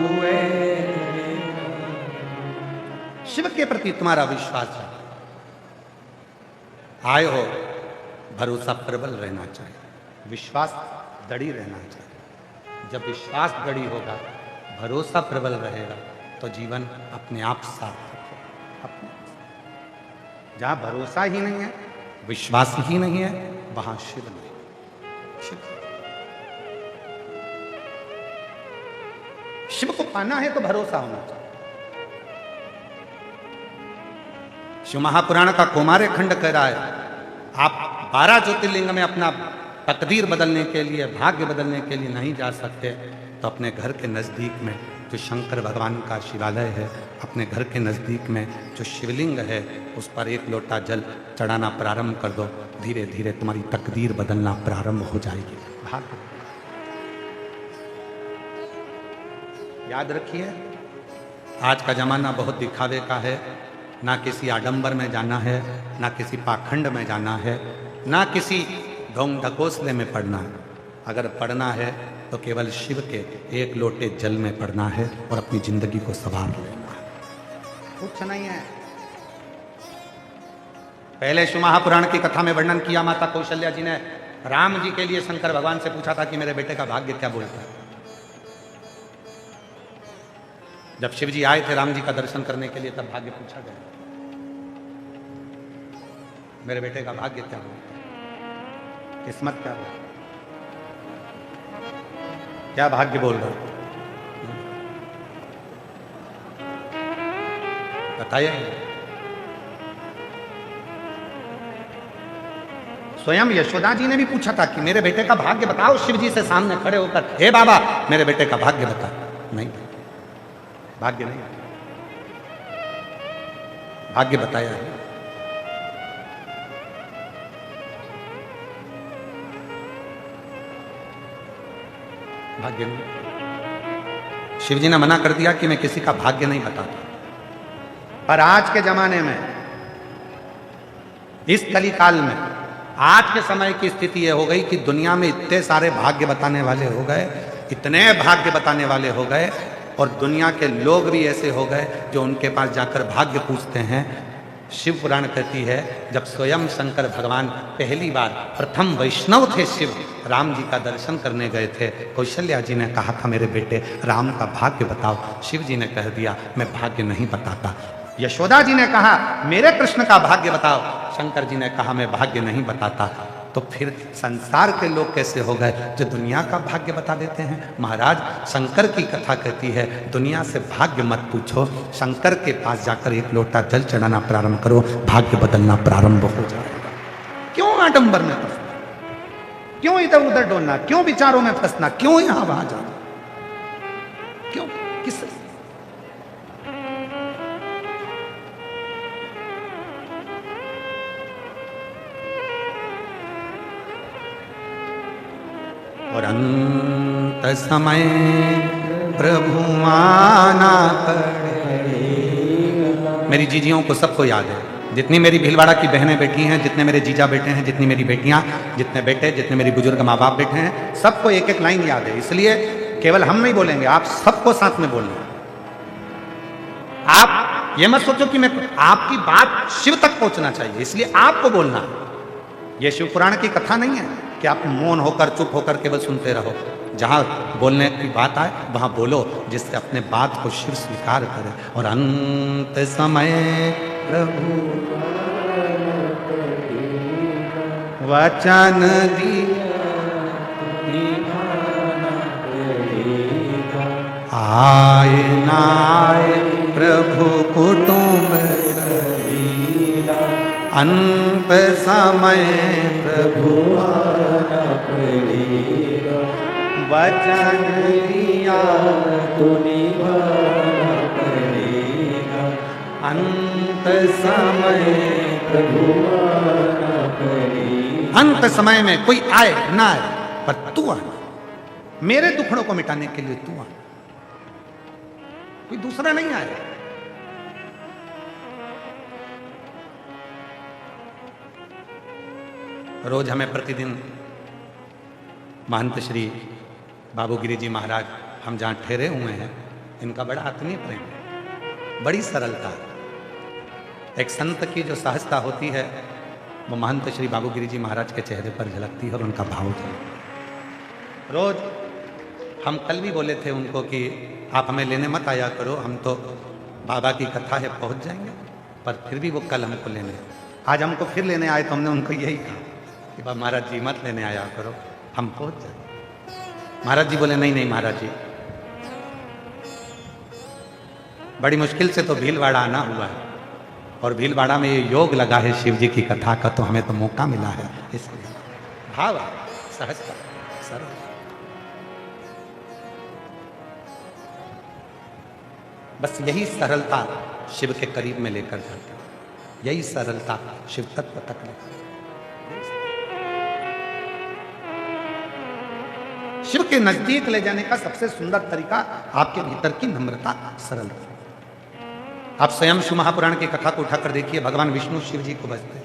शिव के प्रति तुम्हारा विश्वास है, आए हो, भरोसा प्रबल रहना चाहिए, विश्वास दृढ़ रहना चाहिए। जब विश्वास दृढ़ होगा, भरोसा प्रबल रहेगा, तो जीवन अपने आप सार्थक होगा। जहाँ भरोसा ही नहीं है, विश्वास ही नहीं है, वहाँ शिव नहीं। शिव को पाना है तो भरोसा होना चाहिए। शिव महापुराण का कौमार्य खंड कह रहा है, आप 12 ज्योतिर्लिंग में अपना तकदीर बदलने के लिए, भाग्य बदलने के लिए नहीं जा सकते तो अपने घर के नज़दीक में जो शंकर भगवान का शिवालय है, अपने घर के नज़दीक में जो शिवलिंग है, उस पर एक लोटा जल चढ़ाना प्रारंभ कर दो। धीरे धीरे तुम्हारी तकदीर बदलना प्रारंभ हो जाएगी। भाग्य याद रखिए, आज का जमाना बहुत दिखावे का है। ना किसी आडंबर में जाना है, ना किसी पाखंड में जाना है, ना किसी ढोंग ढकोसले में पढ़ना है। अगर पढ़ना है तो केवल शिव के एक लोटे जल में पढ़ना है और अपनी जिंदगी को संवार लेना है, कुछ नहीं है। पहले शिव महापुराण की कथा में वर्णन किया, माता कौशल्या जी ने राम जी के लिए शंकर भगवान से पूछा था कि मेरे बेटे का भाग्य क्या बोलता है। जब शिव जी आए थे राम जी का दर्शन करने के लिए, तब भाग्य पूछा गया, मेरे बेटे का भाग्य क्या बोलता है, किस्मत क्या बोलता है, क्या भाग्य बोल रहे हो, बताइए। स्वयं यशोदा जी ने भी पूछा था कि मेरे बेटे का भाग्य बताओ, शिव जी से सामने खड़े होकर, हे बाबा मेरे बेटे का भाग्य बता। नहीं, भाग्य नहीं, भाग्य बताया है। भाग्य नहीं, शिव जी ने मना कर दिया कि मैं किसी का भाग्य नहीं बताता। पर आज के जमाने में, इस कलिकाल में, आज के समय की स्थिति यह हो गई कि दुनिया में इतने सारे भाग्य बताने वाले हो गए, इतने भाग्य बताने वाले हो गए, और दुनिया के लोग भी ऐसे हो गए जो उनके पास जाकर भाग्य पूछते हैं। शिव पुराण कहती है, जब स्वयं शंकर भगवान पहली बार प्रथम वैष्णव थे, शिव राम जी का दर्शन करने गए थे, कौशल्या जी ने कहा था मेरे बेटे राम का भाग्य बताओ। शिव जी ने कह दिया मैं भाग्य नहीं बताता। यशोदा जी ने कहा मेरे कृष्ण का भाग्य बताओ, शंकर जी ने कहा मैं भाग्य नहीं बताता। तो फिर संसार के लोग कैसे हो गए जो दुनिया का भाग्य बता देते हैं। महाराज, शंकर की कथा कहती है दुनिया से भाग्य मत पूछो, शंकर के पास जाकर एक लोटा जल चढ़ाना प्रारंभ करो, भाग्य बदलना प्रारंभ हो जाएगा। क्यों आडंबर में फंसना, क्यों इधर उधर डोलना, क्यों विचारों में फंसना, क्यों यहां वहां जाना, क्यों, किस और अंत समय प्रभु आना पड़ेगा। मेरी जीजियों को सबको याद है, जितनी मेरी भीलवाड़ा की बहनें बैठी हैं, जितने मेरे जीजा बेटे हैं, जितनी मेरी बेटियां, जितने बेटे, जितने मेरी बुजुर्ग माँ बाप बैठे हैं, सबको एक एक लाइन याद है। इसलिए केवल हम नहीं बोलेंगे, आप सबको साथ में बोलना। आप ये मत सोचो कि मैं, आपकी बात शिव तक पहुंचना चाहिए, इसलिए आपको बोलना। ये शिव पुराण की कथा नहीं है कि आप मौन होकर चुप होकर केवल सुनते रहो। जहां बोलने की बात आए वहां बोलो, जिससे अपने बात को शिव स्वीकार करे। और अंत समय प्रभु वचन आए नाय प्रभु कुटुंब, अंत समय प्रभु वचन दिया तो निभाना पड़ेगा, अंत समय प्रभु पड़ेगा। अंत समय में कोई आए ना आए, पर तू आना, मेरे दुखड़ों को मिटाने के लिए तू आना, कोई दूसरा नहीं आएगा। रोज हमें प्रतिदिन महंत श्री बाबूगिरी जी महाराज, हम जहाँ ठहरे हुए हैं, इनका बड़ा आत्मीय प्रेम है, बड़ी सरलता। एक संत की जो सहजता होती है वो महंत श्री बाबूगिरी जी महाराज के चेहरे पर झलकती है और उनका भाव झलकता। रोज हम कल भी बोले थे उनको कि आप हमें लेने मत आया करो, हम तो बाबा की कथा है पहुँच जाएंगे, पर फिर भी वो कल हमको लेने, आज हमको फिर लेने आए तो हमने उनको यही कहा कि बाबा महाराज जी मत लेने आया करो, हम पहुंच जाए। महाराज जी बोले नहीं नहीं महाराज जी, बड़ी मुश्किल से तो भीलवाड़ा आना हुआ है, और भीलवाड़ा में ये योग लगा है शिव जी की कथा का, तो हमें तो मौका मिला है। इसलिए भाव सहजता, सरल। बस यही सरलता शिव के करीब में लेकर जाती है, यही सरलता शिव तत्व तक लेकर। शिव के नजदीक ले जाने का सबसे सुंदर तरीका आपके भीतर की नम्रता, सरलता। आप स्वयं शिव महापुराण की कथा को उठाकर देखिए, भगवान विष्णु शिव जी को बजते हैं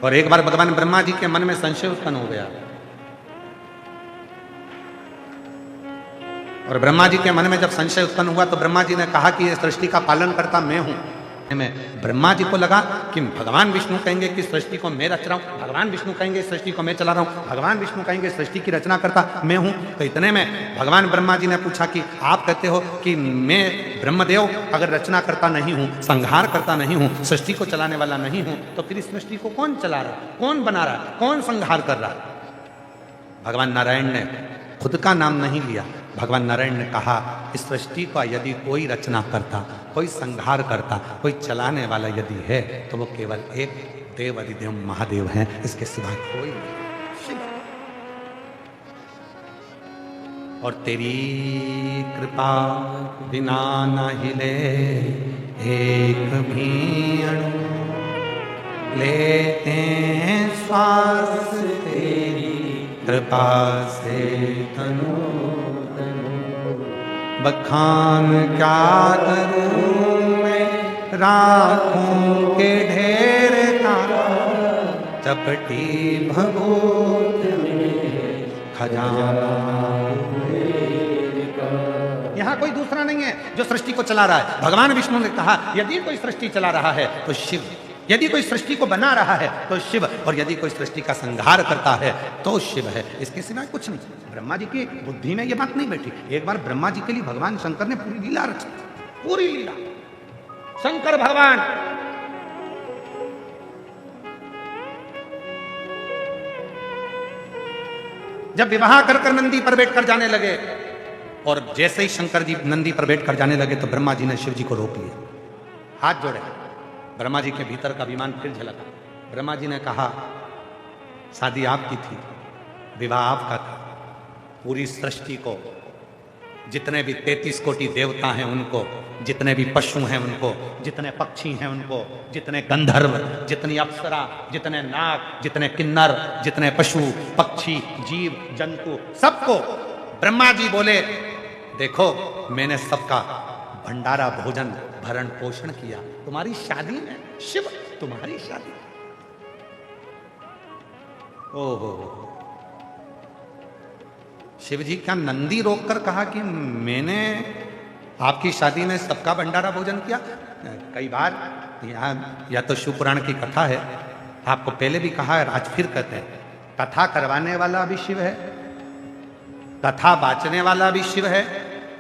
और एक बार भगवान ब्रह्मा जी के मन में संशय उत्पन्न हो गया और ब्रह्मा जी के मन में जब संशय उत्पन्न हुआ तो ब्रह्मा जी ने कहा कि यह सृष्टि का पालन करता मैं हूं। में ब्रह्मा जी को लगा कि भगवान विष्णु कहेंगे कि सृष्टि को मैं रच रहा हूं, भगवान विष्णु कहेंगे सृष्टि को मैं चला रहा हूं, भगवान विष्णु कहेंगे सृष्टि की रचना करता मैं हूं। तो इतने में भगवान ब्रह्मा जी ने पूछा कि आप कहते हो कि मैं ब्रह्मदेव अगर रचना करता नहीं हूं, संहार करता नहीं हूं, सृष्टि को चलाने वाला नहीं हूं, तो फिर इस सृष्टि को कौन चला रहा, कौन बना रहा, कौन संहार कर रहा? भगवान नारायण ने खुद का नाम नहीं लिया, भगवान नारायण ने कहा इस सृष्टि का यदि कोई रचना करता, कोई संहार करता, कोई चलाने वाला यदि है तो वो केवल एक देव अधिदेव महादेव हैं, इसके सिवाय कोई नहीं। और तेरी कृपा बिना न हिले एक भी अणु, लेते हैं श्वास तेरी कृपा से तनु, बखान क्या करूं मैं राखों के ढेर का, चपटी भभूत में खजाना। यहाँ कोई दूसरा नहीं है जो सृष्टि को चला रहा है। भगवान विष्णु ने कहा यदि कोई सृष्टि चला रहा है तो शिव, यदि कोई सृष्टि को बना रहा है तो शिव, और यदि कोई सृष्टि का संहार करता है तो शिव है, इसके सिवाय कुछ नहीं। ब्रह्मा जी की बुद्धि में यह बात नहीं बैठी। एक बार ब्रह्मा जी के लिए भगवान शंकर ने पूरी लीला रची, पूरी लीला। शंकर भगवान जब विवाह कर नंदी पर बैठकर जाने लगे और जैसे ही शंकर जी नंदी पर बैठकर जाने लगे तो ब्रह्मा जी ने शिव जी को रोक लिया, हाथ जोड़े। ब्रह्मा जी के भीतर का अभिमान फिर झलका। ब्रह्मा जी ने कहा शादी आपकी थी, विवाह आपका था, पूरी सृष्टि को, जितने भी 33 कोटि देवता हैं उनको, जितने भी पशु हैं उनको, जितने पक्षी हैं उनको, जितने गंधर्व, जितनी अप्सरा, जितने नाग, जितने किन्नर, जितने पशु पक्षी जीव जंतु, सबको ब्रह्मा जी बोले देखो मैंने सबका भंडारा भोजन भरण पोषण किया, तुम्हारी शादी में शिव, तुम्हारी शादी। ओहो, शिव जी क्या नंदी रोककर कहा कि मैंने आपकी शादी में सबका भंडारा भोजन किया? कई बार यहाँ या तो शिव पुराण की कथा है, आपको पहले भी कहा है, आज फिर कहते हैं, कथा करवाने वाला भी शिव है, कथा बांचने वाला भी शिव है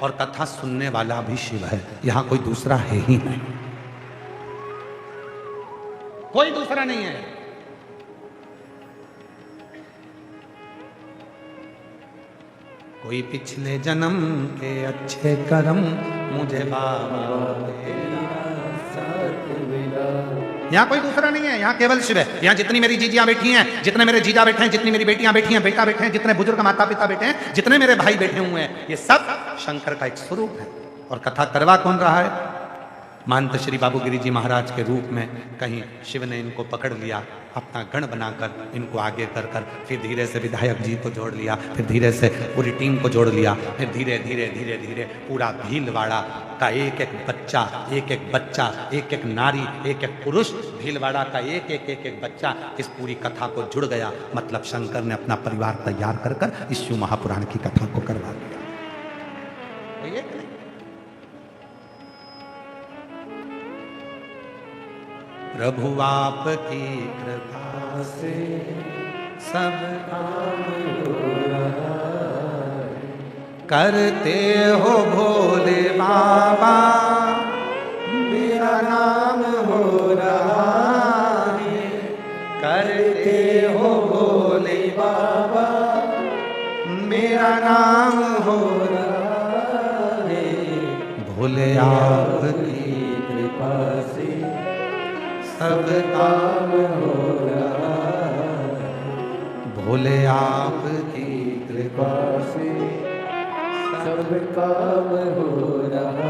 और कथा सुनने वाला भी शिव है। यहां कोई दूसरा है ही नहीं, कोई दूसरा नहीं है। कोई पिछले जन्म के अच्छे कर्म मुझे बाबा यहाँ कोई दूसरा नहीं है, यहाँ केवल शिव है। यहाँ जितनी मेरी जीजियां बैठी हैं, जितने मेरे जीजा बैठे हैं, जितनी मेरी बेटियां बैठी हैं, बेटा बैठे हैं, जितने बुजुर्ग माता पिता बैठे हैं, जितने मेरे भाई बैठे हुए हैं, ये सब शंकर का एक स्वरूप है। और कथा करवा कौन रहा है? महंत श्री बाबूगिरी जी महाराज के रूप में कहीं शिव ने इनको पकड़ लिया, अपना गण बनाकर इनको आगे कर कर फिर धीरे से विधायक जी को जोड़ लिया, फिर धीरे से पूरी टीम को जोड़ लिया, फिर धीरे धीरे धीरे धीरे पूरा भीलवाड़ा का एक एक बच्चा, एक एक बच्चा, एक एक नारी, एक एक पुरुष, भीलवाड़ा का एक एक एक एक बच्चा इस पूरी कथा को जुड़ गया। मतलब शंकर ने अपना परिवार तैयार कर कर इस शिव महापुराण की कथा को करवा दिया। प्रभु आपकी कृपा से सब काम हो रहा है, करते हो भोले बाबा मेरा नाम हो रहा है, करते हो भोले बाबा मेरा नाम हो रहा है। भोले आपकी कृपा से सब काम हो रहा भोले आपकी कृपा से सब काम हो रहा।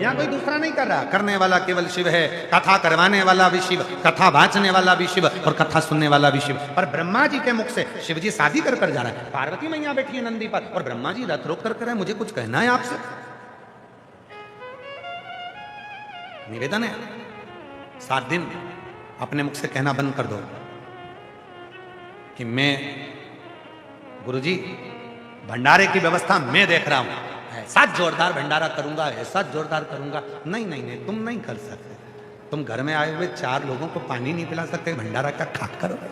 यहाँ कोई दूसरा नहीं कर रहा, करने वाला केवल शिव है, कथा करवाने वाला भी शिव, कथा वाचने वाला भी शिव और कथा सुनने वाला भी शिव। पर ब्रह्मा जी के मुख से शिव जी शादी कर कर जा रहा है, पार्वती मैया बैठी है नंदी पर और ब्रह्मा जी रथ रोक कर रहे हैं, मुझे कुछ कहना है आपसे, निवेदन है 7 दिन अपने मुख से कहना बंद कर दो कि मैं गुरुजी भंडारे की व्यवस्था मैं देख रहा हूं, ऐसा जोरदार भंडारा करूंगा, ऐसा जोरदार करूंगा। नहीं नहीं नहीं, तुम नहीं कर सकते। तुम घर में आए हुए 4 लोगों को पानी नहीं पिला सकते, भंडारा का खाक करोगे?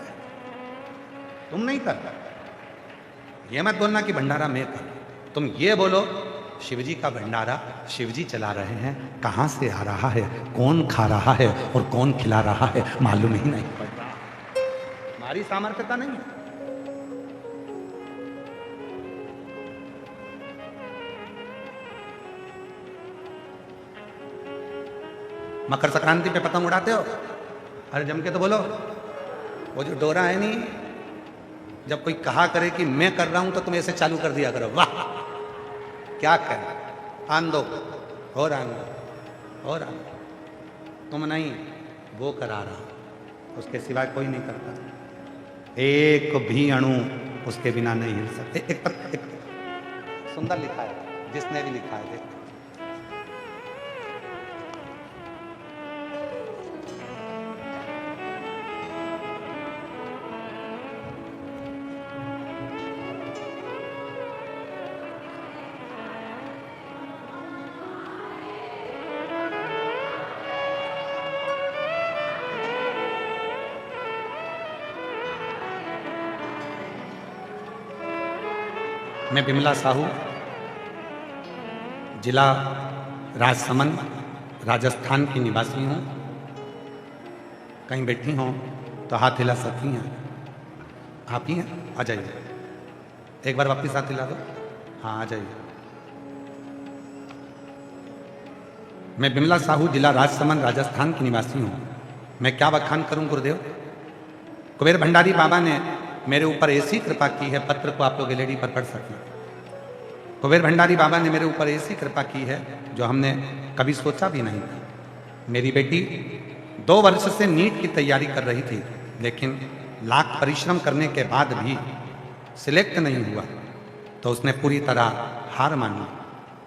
तुम नहीं कर सकते। ये मत बोलना कि भंडारा मैं कर, तुम ये बोलो शिवजी का भंडारा शिवजी चला रहे हैं, कहां से आ रहा है, कौन खा रहा है और कौन खिला रहा है मालूम ही नहीं पड़ता। हमारी सामर्थ्यता नहीं है। मकर संक्रांति पे पतंग उड़ाते हो? अरे जम के तो बोलो। वो जो डोरा है नहीं, जब कोई कहा करे कि मैं कर रहा हूं तो तुम ऐसे चालू कर दिया करो, वाह क्या कर आन दो और आन दो और आन दो। तुम नहीं, वो करा रहा, उसके सिवाय कोई नहीं करता। एक भी अणु उसके बिना नहीं हिल सकते। एक सुंदर लिखा है, जिसने भी लिखा है, मैं बिमला साहू, जिला राजसमंद, राजस्थान की निवासी हूँ। कहीं बैठी हों तो हाथ हिला सकती हैं? आप ही हैं? आ जाइए, एक बार वापस हाथ हिला दो। हाँ आ जाइए। मैं बिमला साहू, जिला राजसमंद, राजस्थान की निवासी हूँ। मैं क्या बखान करूँ गुरुदेव। कुबेर भंडारी बाबा ने मेरे ऊपर ऐसी कृपा की है, पत्र को आप लोग एलईडी पर पढ़ सकें। कुबेर भंडारी बाबा ने मेरे ऊपर ऐसी कृपा की है जो हमने कभी सोचा भी नहीं था। मेरी बेटी 2 वर्ष से नीट की तैयारी कर रही थी, लेकिन लाख परिश्रम करने के बाद भी सिलेक्ट नहीं हुआ तो उसने पूरी तरह हार मानी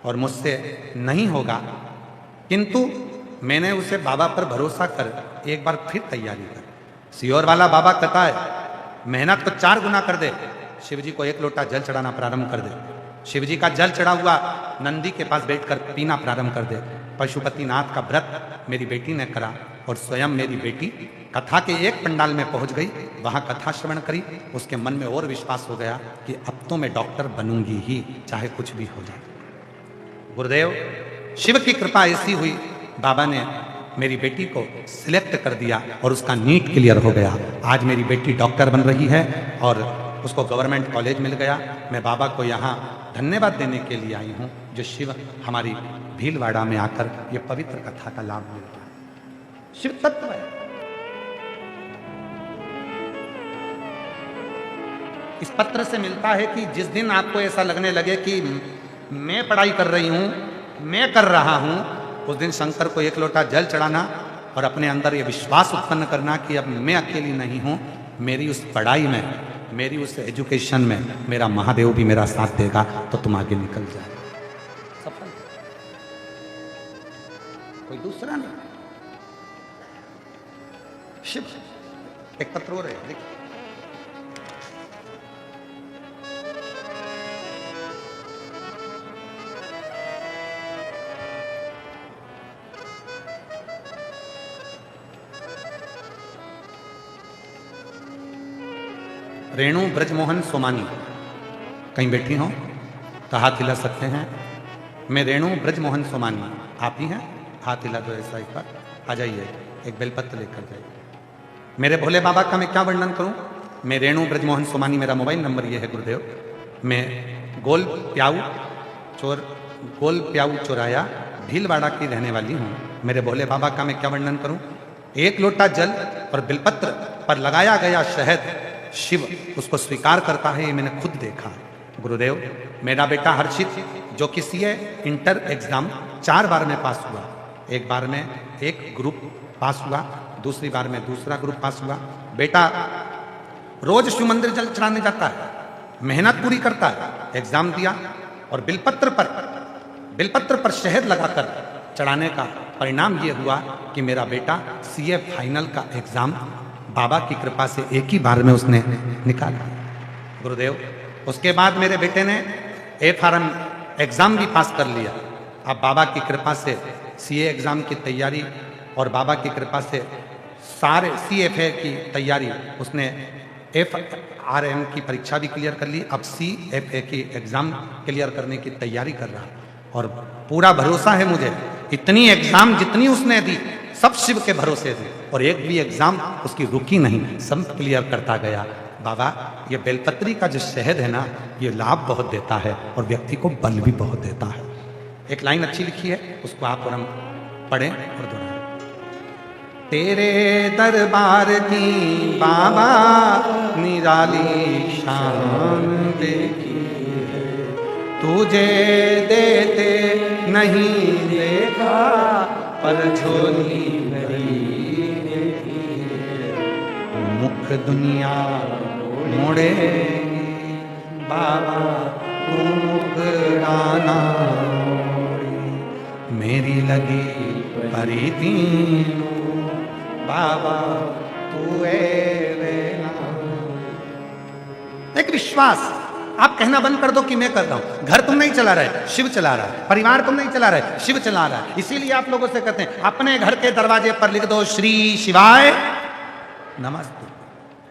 और मुझसे नहीं होगा, किंतु मैंने उसे बाबा पर भरोसा कर एक बार फिर तैयारी कर। सियोर वाला बाबा कहता है मेहनत को 4 गुना कर दे, शिव जी को 1 लोटा जल चढ़ाना प्रारंभ कर दे। शिव जी का जल चढ़ा हुआ नंदी के पास बैठकर पीना प्रारंभ कर दे। पशुपतिनाथ का व्रत मेरी बेटी ने करा और स्वयं मेरी बेटी कथा के एक पंडाल में पहुंच गई, वहां कथा श्रवण करी। उसके मन में और विश्वास हो गया कि अब तो मैं डॉक्टर बनूंगी ही, चाहे कुछ भी हो जाए। गुरुदेव शिव की कृपा ऐसी हुई, बाबा ने मेरी बेटी को सिलेक्ट कर दिया और उसका नीट क्लियर हो गया। आज मेरी बेटी डॉक्टर बन रही है और उसको गवर्नमेंट कॉलेज मिल गया। मैं बाबा को यहाँ धन्यवाद देने के लिए आई हूँ, जो शिव हमारी भीलवाड़ा में आकर ये पवित्र कथा का लाभ मिल रहा है। शिव तत्व है। इस पत्र से मिलता है कि जिस दिन आपको ऐसा लगने लगे कि मैं पढ़ाई कर रही हूँ, मैं कर रहा हूँ, उस दिन शंकर को 1 लोटा जल चढ़ाना और अपने अंदर ये विश्वास उत्पन्न करना कि अब मैं अकेली नहीं हूँ, मेरी उस पढ़ाई में, मेरी उस एजुकेशन में मेरा महादेव भी मेरा साथ देगा, तो तुम आगे निकल जाए। सफल, कोई दूसरा नहीं। शिव एक पत्र हो रहे, देखिए रेणु ब्रजमोहन सोमानी, कहीं बैठी हो तो हाथ हिला सकते हैं। मैं रेणु ब्रजमोहन सोमानी, आप ही हैं? हाथ हिला दो ऐसा एक बार, आ जाइए, एक बेलपत्र लेकर जाइए। मेरे भोले बाबा का मैं क्या वर्णन करूं। मैं रेणु ब्रजमोहन सोमानी, मेरा मोबाइल नंबर ये है गुरुदेव। मैं गोल प्याऊ चौराया भीलवाड़ा की रहने वाली हूँ। मेरे भोले बाबा का मैं क्या वर्णन करूं। एक लोटा जल और बिलपत्र पर लगाया गया शहद शिव उसको स्वीकार करता है, ये मैंने खुद देखा है। गुरुदेव, मेरा बेटा हर्षित जो कि सीए इंटर एग्जाम 4 बार में पास हुआ, एक बार में एक ग्रुप पास हुआ, दूसरी बार में दूसरा ग्रुप पास हुआ। बेटा रोज शिव मंदिर जल चढ़ाने जाता है, मेहनत पूरी करता है, एग्जाम दिया और बिलपत्र पर शहद लगाकर चढ़ाने का परिणाम यह हुआ कि मेरा बेटा सीए फाइनल का एग्जाम बाबा की कृपा से एक ही बार में उसने निकाला। गुरुदेव, उसके बाद मेरे बेटे ने FRM एग्जाम भी पास कर लिया। अब बाबा की कृपा से सीए एग्जाम की तैयारी और बाबा की कृपा से सारे CFA की तैयारी, उसने FRM की परीक्षा भी क्लियर कर ली, अब CFA की एग्जाम क्लियर करने की तैयारी कर रहा है। और पूरा भरोसा है मुझे, इतनी एग्जाम जितनी उसने दी सब शिव के भरोसे थे और एक भी एग्जाम उसकी रुकी नहीं, सब क्लियर करता गया। बाबा, ये बेलपत्री का जो शहद है ना, ये लाभ बहुत देता है और व्यक्ति को बल भी बहुत देता है। एक लाइन अच्छी लिखी है, उसको आप और हम पढ़ें और दोहराएं। तेरे दरबार की बाबा निराली शान देखी है, तुझे देते नहीं देखा पर झोली भरी देखी है। मुख दुनिया मोड़ेगी बाबा तू मुकराना, मेरी लगी परी तीनों बाबा तू एक विश्वास। आप कहना बंद कर दो कि मैं कर रहा हूं। घर तुम नहीं चला रहे, शिव चला रहा है। परिवार तुम नहीं चला रहे, शिव चला रहा है। इसीलिए आप लोगों से कहते हैं अपने घर के दरवाजे पर लिख दो श्री शिवाय नमस्ते।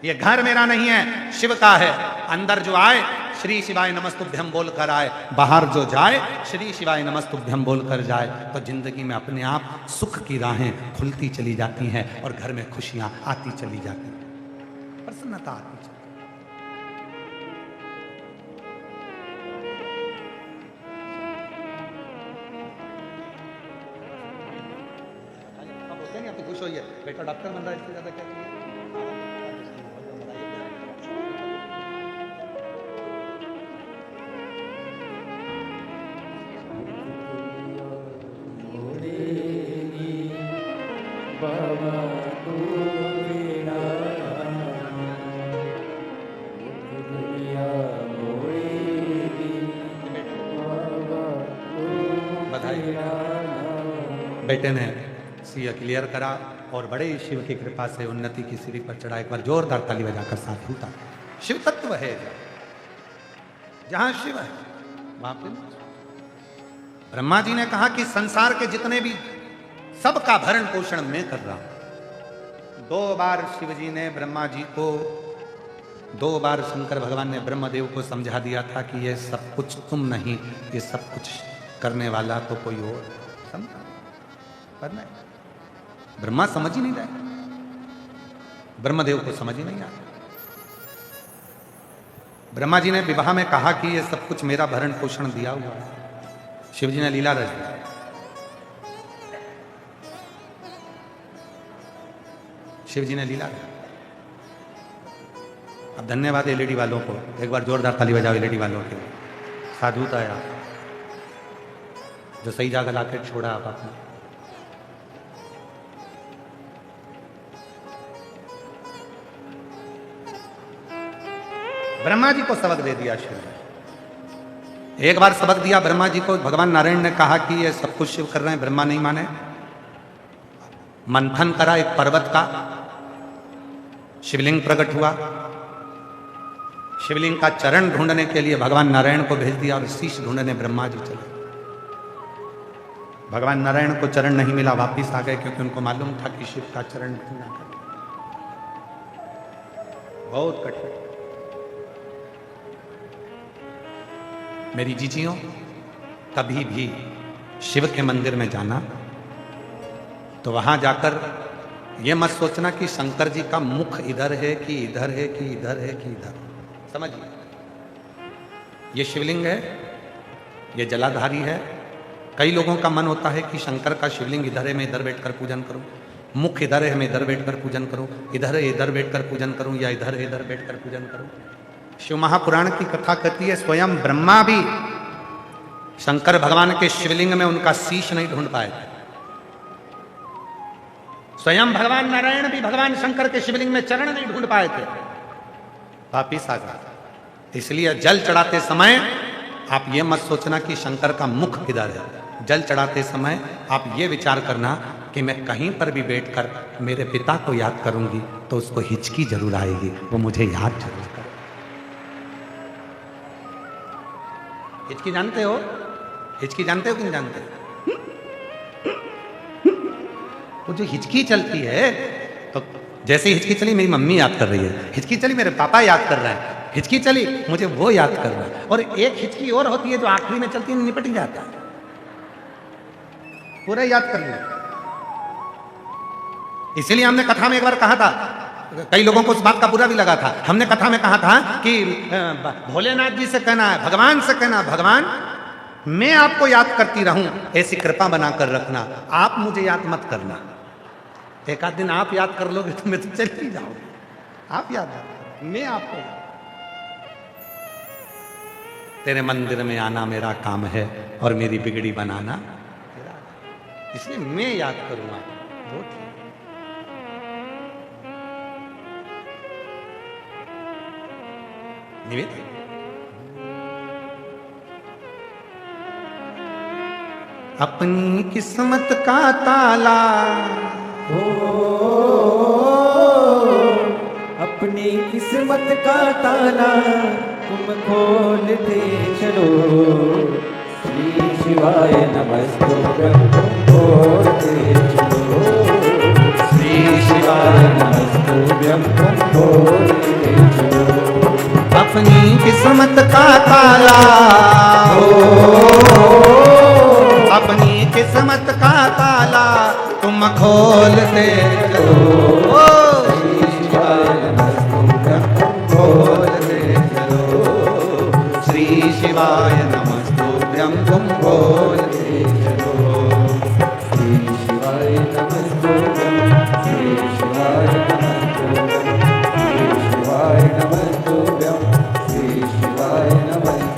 ये घर मेरा नहीं है, शिव का है। अंदर जो आए श्री शिवाय नमस्तुभ्यम बोल कर आए, बाहर जो जाए श्री शिवाय नमस्तुभ्यम बोल कर जाए, तो जिंदगी में अपने आप सुख की राहें खुलती चली जाती हैं और घर में खुशियां आती चली जाती हैं, प्रसन्नता आती चली। आप होते नहीं, आप तो खुश होइए, बेटा डॉक्टर बन रहा है, इससे ज्यादा क्या चाहिए। बेटे ने सीए क्लियर करा और बड़े शिव की कृपा से उन्नति की सीढ़ी पर चढ़ा। एक बार जोरदार ताली बजाकर साथ होता। शिव तत्व है, जहां शिव है वहां पे। ब्रह्मा जी ने कहा कि संसार के जितने भी सबका भरण पोषण मैं कर रहा हूं। 2 बार शिव जी ने ब्रह्मा जी को, 2 बार शंकर भगवान ने ब्रह्मदेव को समझा दिया था कि ये सब कुछ तुम नहीं, ये सब कुछ करने वाला तो कोई और। समझा? पर नहीं, ब्रह्मा समझ ही नहीं रहे, ब्रह्मदेव को समझ ही नहीं आया। ब्रह्मा जी ने विवाह में कहा कि ये सब कुछ मेरा भरण पोषण दिया हुआ है। शिव जी ने लीला रच दी। शिव जी ने लीला रच। अब धन्यवाद एलईडी वालों को, एक बार जोरदार ताली बजाओ एलईडी वालों के। साधुता आया जो सही जगह लाकर छोड़ा आप आपने। ब्रह्मा जी को सबक दे दिया शिव ने। एक बार सबक दिया ब्रह्मा जी को, भगवान नारायण ने कहा कि ये सब कुछ शिव कर रहे हैं, ब्रह्मा नहीं माने। मंथन करा एक पर्वत का, शिवलिंग प्रकट हुआ। शिवलिंग का चरण ढूंढने के लिए भगवान नारायण को भेज दिया और शीश ढूंढने ब्रह्मा जी चले। भगवान नारायण को चरण नहीं मिला, वापिस आ गए, क्योंकि उनको मालूम था कि शिव का चरण ढूंढना कठिन, बहुत कठिन। मेरी जीजियों, कभी भी शिव के मंदिर में जाना तो वहां जाकर यह मत सोचना कि शंकर जी का मुख इधर है कि इधर है कि इधर है कि इधर। समझिए, ये शिवलिंग है, ये जलाधारी है। कई लोगों का मन होता है कि शंकर का शिवलिंग इधर है, मैं इधर बैठकर पूजन करूं। मुख इधर है, मैं इधर बैठकर पूजन करूं, इधर है इधर बैठकर पूजन करूं, या इधर है इधर बैठकर पूजन करूं। शिव महापुराण की कथा कहती है स्वयं ब्रह्मा भी शंकर भगवान के शिवलिंग में उनका शीश नहीं ढूंढ पाए थे। स्वयं भगवान नारायण भी भगवान शंकर के शिवलिंग में चरण नहीं ढूंढ पाए थे, वापिस आ गए। इसलिए जल चढ़ाते समय आप ये मत सोचना कि शंकर का मुख किधर है। जल चढ़ाते समय आप ये विचार करना कि मैं कहीं पर भी बैठकर मेरे पिता को याद करूंगी तो उसको हिचकी जरूर आएगी, वो मुझे याद जरूर करे। हिचकी जानते हो? हिचकी जानते हो कि नहीं जानते? वो जो हिचकी चलती है, तो जैसे हिचकी चली मेरी मम्मी याद कर रही है, हिचकी चली मेरे पापा याद कर रहे हैं, हिचकी चली मुझे वो याद कर रहा है। और एक हिचकी और होती है जो आखिरी में चलती है, निपट ही जाता है, पूरा याद कर लिया। इसीलिए हमने कथा में एक बार कहा था, कई लोगों को उस बात का बुरा भी लगा था, हमने कथा में कहा था कि भोलेनाथ जी से कहना है, भगवान से कहना, भगवान मैं आपको याद करती रहूं, ऐसी कृपा बनाकर रखना, आप मुझे याद मत करना। एक आध दिन आप याद कर लोगे तो मैं तो चल ही जाऊंगी, आप याद रखना, मैं आपको याद। तेरे मंदिर में आना मेरा काम है और मेरी बिगड़ी बनाना तेरा, इसलिए मैं याद करूंगा, वो ठीक। निवेदित अपनी किस्मत का ताला, अपनी किस्मत का ताला तुम खोलते चलो, श्री शिवाय नमस्तुभ्यं तुम खोलते चलो, श्री शिवाय नमस्तुभ्यं तुम खोलते चलो। अपनी किस्मत का ताला, अपनी किस्मत का ताला तुम खोलते चलो, श्री शिवाय नमस्तुभ्यं तुम बोलते चलो, श्री शिवाय नमस्तुभ्यं, श्री शिवाय नमस्तुभ्यं, श्री शिवाय नमस्तुभ्यं, श्री शिवाय नमस्तुभ्यं।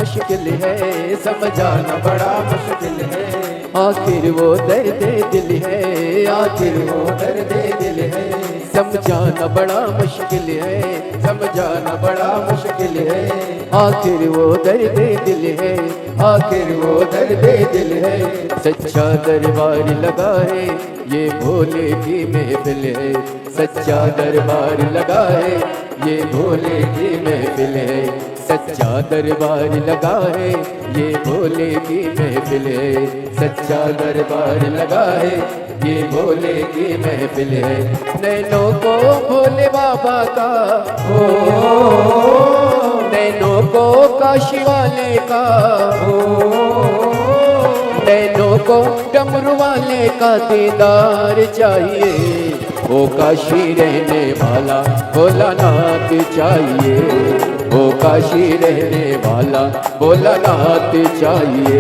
मुश्किल है, समझाना बड़ा मुश्किल है। आखिर वो दर्द दिल है, आखिर वो दर्द दिल है। समझाना बड़ा मुश्किल है, समझाना बड़ा मुश्किल है। आखिर वो दर्द दिल है, आखिर वो दर्द दिल है। सच्चा दरबार लगा है, ये भोले की महफिल है। सच्चा दरबार लगा है, ये भोले की महफिल है। सच्चा दरबार लगा है, ये भोले की महफिल है। सच्चा दरबार लगा है, ये भोले की महफिल है। नैनों को भोले बाबा का हो, नैनों को काशी वाले का हो, नैनों को डमरू वाले का दीदार चाहिए। वो काशी रहने वाला भोलानाथ चाहिए, वो काशी रहने वाला भोलानाथ चाहिए।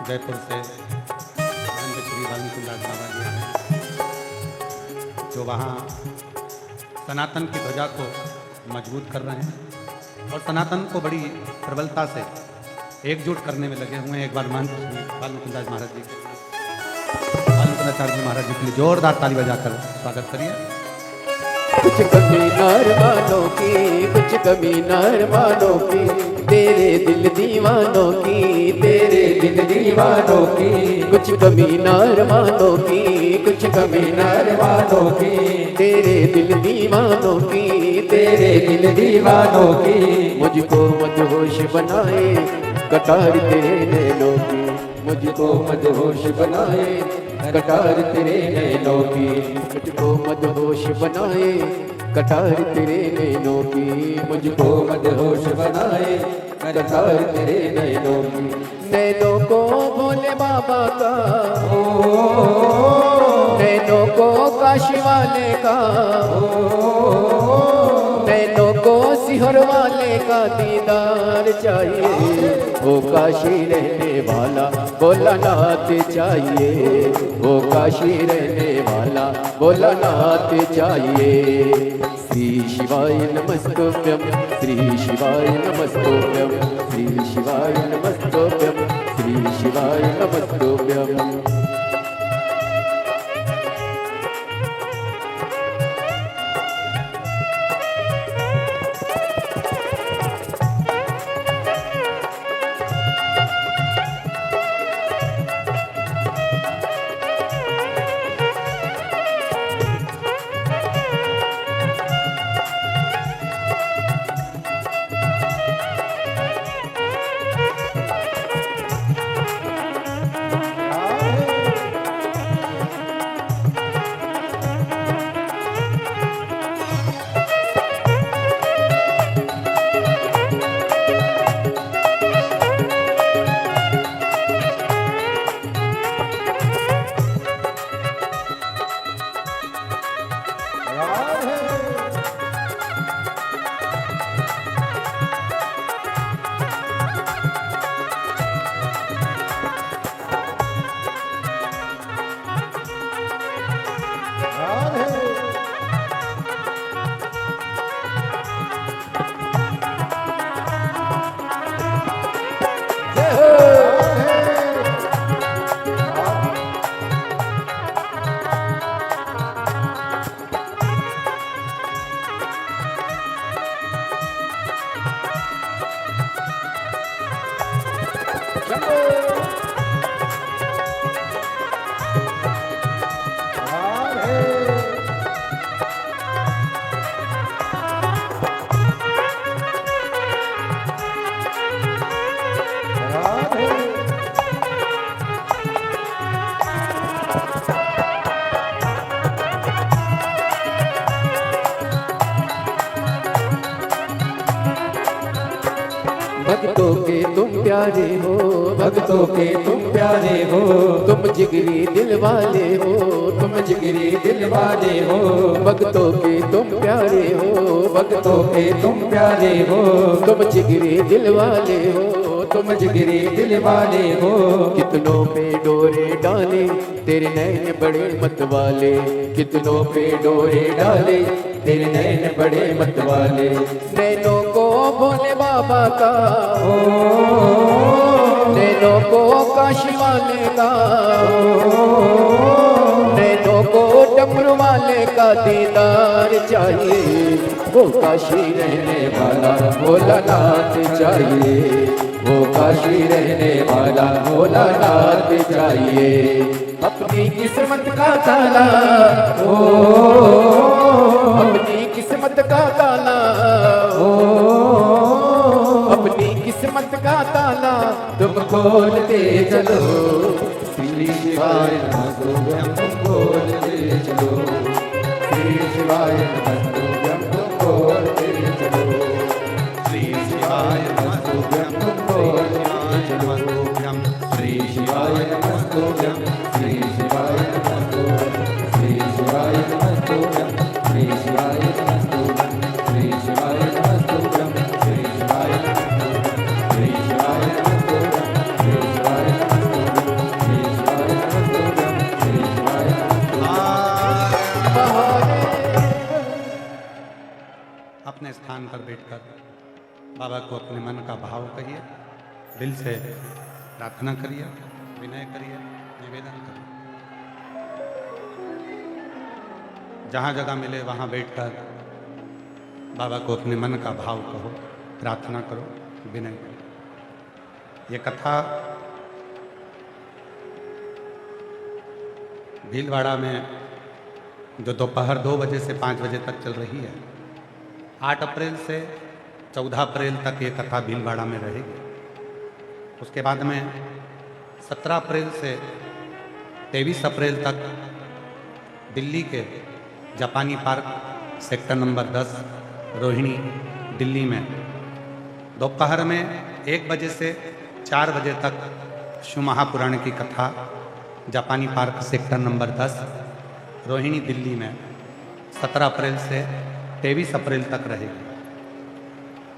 जयपुर से श्री वाल्मीकि दास बाबा जी हैं, जो वहाँ सनातन की ध्वजा को मजबूत कर रहे हैं और सनातन को बड़ी प्रबलता से एकजुट करने में लगे हुए हैं। एक बार महंत वाल्मीकि दास महाराज जी के, वाल्मीकि महाराज जी के लिए जोरदार ताली बजाकर स्वागत करिए। कुछ कमी नरमानों की, कुछ कमी नरमानों की, तेरे दिल दीवानों की, तेरे दिल दीवानों की। कुछ कमी नरमानों की, कुछ कमी नरमानों की, तेरे दिल दीवानों की, तेरे दिल दीवानों की। मुझको मदहोश बनाए कटार तेरे नैनों की, मुझको मदहोश बनाए कटार तेरे नैनों की। मुझको मदहोश बनाए कटार तेरे नैनों की, मुझको मदहोश बनाए कटार तेरे नैनों की। नैनों को भोले बाबा का हो, नैनों को काशी वाले का हो, नैनों को सिहर वाले का दीदार चाहिए। वो काशी रहने वाला भोलानाथ चाहिए, वो काशी रहने वाला भोलानाथ चाहिए। श्री शिवाय नमस्तुभ्यं, श्री शिवाय नमस्तुभ्यं, श्री शिवाय नमस्तुभ्यं, श्री शिवाय नमस्तुभ्यं। भक्तों के तुम प्यारे हो, भक्तों के तुम प्यारे हो, तुम जिगरी दिल वाले हो, तुम जिगरी दिल वाले हो, भक्तों के तुम प्यारे हो, भक्तों के तुम प्यारे हो, तुम जिगरी दिल वाले हो, तुम जिगरी दिल वाले हो। कितनों पे डोरे डाले तेरे नैन बड़े मत वाले, कितनों पे डोरे डाले तेरे नैन बड़े मत वाले। नैनों को भोले बाबा का, ओ नैनों को काशी वाले का, नैनों को डमरू वाले का दीदार चाहिए, वो काशी रहने वाला भोलानाथ चाहिए, वो काशी रहने वाला भोलानाथ चाहिए। अपनी किस्मत का ताला, ओ अपनी किस्मत का ताला, ओ अपनी किस्मत का ताला तुम खोलते चलो, श्री शिवाय नमः तुम खोलते चलो, श्री शिवाय नमः तुम खोलते चलो, श्री शिवाय नमः तुम खोलते चलो, श्री शिवाय नमः श्री शिवाय नमः श्री शिवाय नमः श्री शिवाय नमः श्री शिवाय नमः श्री शिवाय नमः श्री शिवाय नमः श्री शिवाय नमः श्री शिवाय नमः श्री शिवाय अपने स्थान पर बैठकर बाबा को अपने मन का भाव कहिए, दिल से प्रार्थना करिए, विनय करिए, निवेदन करिए। जहाँ जगह मिले वहाँ बैठकर बाबा को अपने मन का भाव कहो, प्रार्थना करो, विनय करो। ये कथा भीलवाड़ा में जो दोपहर 2 बजे से 5 बजे तक चल रही है, 8 अप्रैल से 14 अप्रैल तक ये कथा भीलवाड़ा में रहेगी। उसके बाद में 17 अप्रैल से 23 अप्रैल तक दिल्ली के जापानी park sector number 10 Rohini Delhi में दोपहर में 1 बजे से 4 बजे तक शिव महापुराण की कथा जापानी park sector number 10 Rohini Delhi में 17 अप्रैल से 23 अप्रैल तक रहेगी।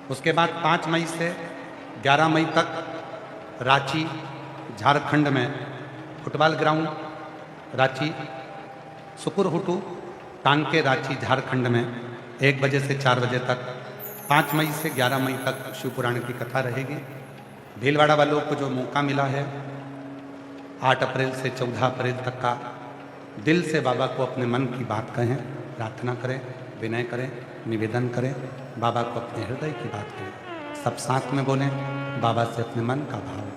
उसके बाद 5 मई से 11 मई तक रांची झारखंड में फुटबॉल ग्राउंड रांची सुकुरहुटू टांके रांची झारखंड में 1 बजे से 4 बजे तक 5 मई से 11 मई तक शिव पुराण की कथा रहेगी। भीलवाड़ा वालों को जो मौका मिला है 8 अप्रैल से 14 अप्रैल तक का, दिल से बाबा को अपने मन की बात कहें, प्रार्थना करें, विनय करें, निवेदन करें, बाबा को अपने हृदय की बात कहें। सब साथ में बोलें, बाबा से अपने मन का भाव कहें।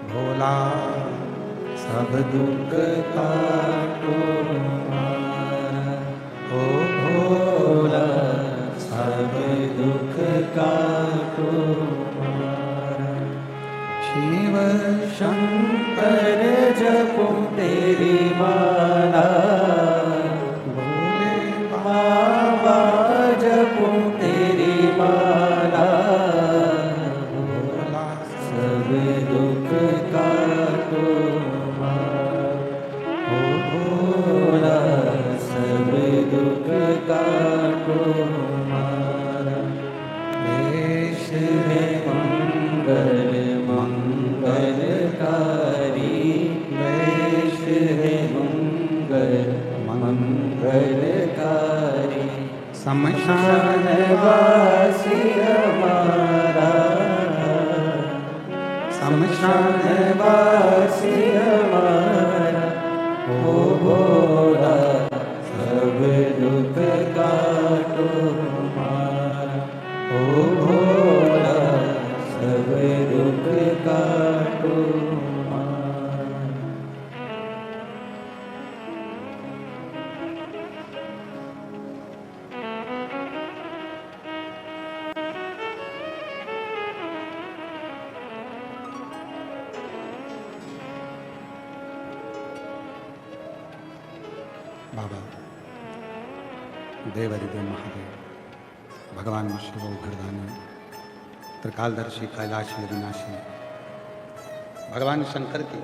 भोला सब दुख काटो हमारा, ओ भोला सब दुख काटो हमारा। शंकर जपूं तेरी माला, भोले बाबा जपूं तेरी माला, सब दुख काटो ओ भोला, सब दुख काटो मारा। वेश है मंगल मंगलकारी, वेश है मंगल मंगलकारी, शमशान वासी हमारा, शमशान वासी हमारा, ओ भोला सब दुख काटो हमारा, ओ भोला सब दुख काटो हमारा। बाबा देव हरिदेव महादेव, भगवान शिव घरदानी, त्रिकालदर्शी, कैलाशी, अविनाशी, भगवान शंकर की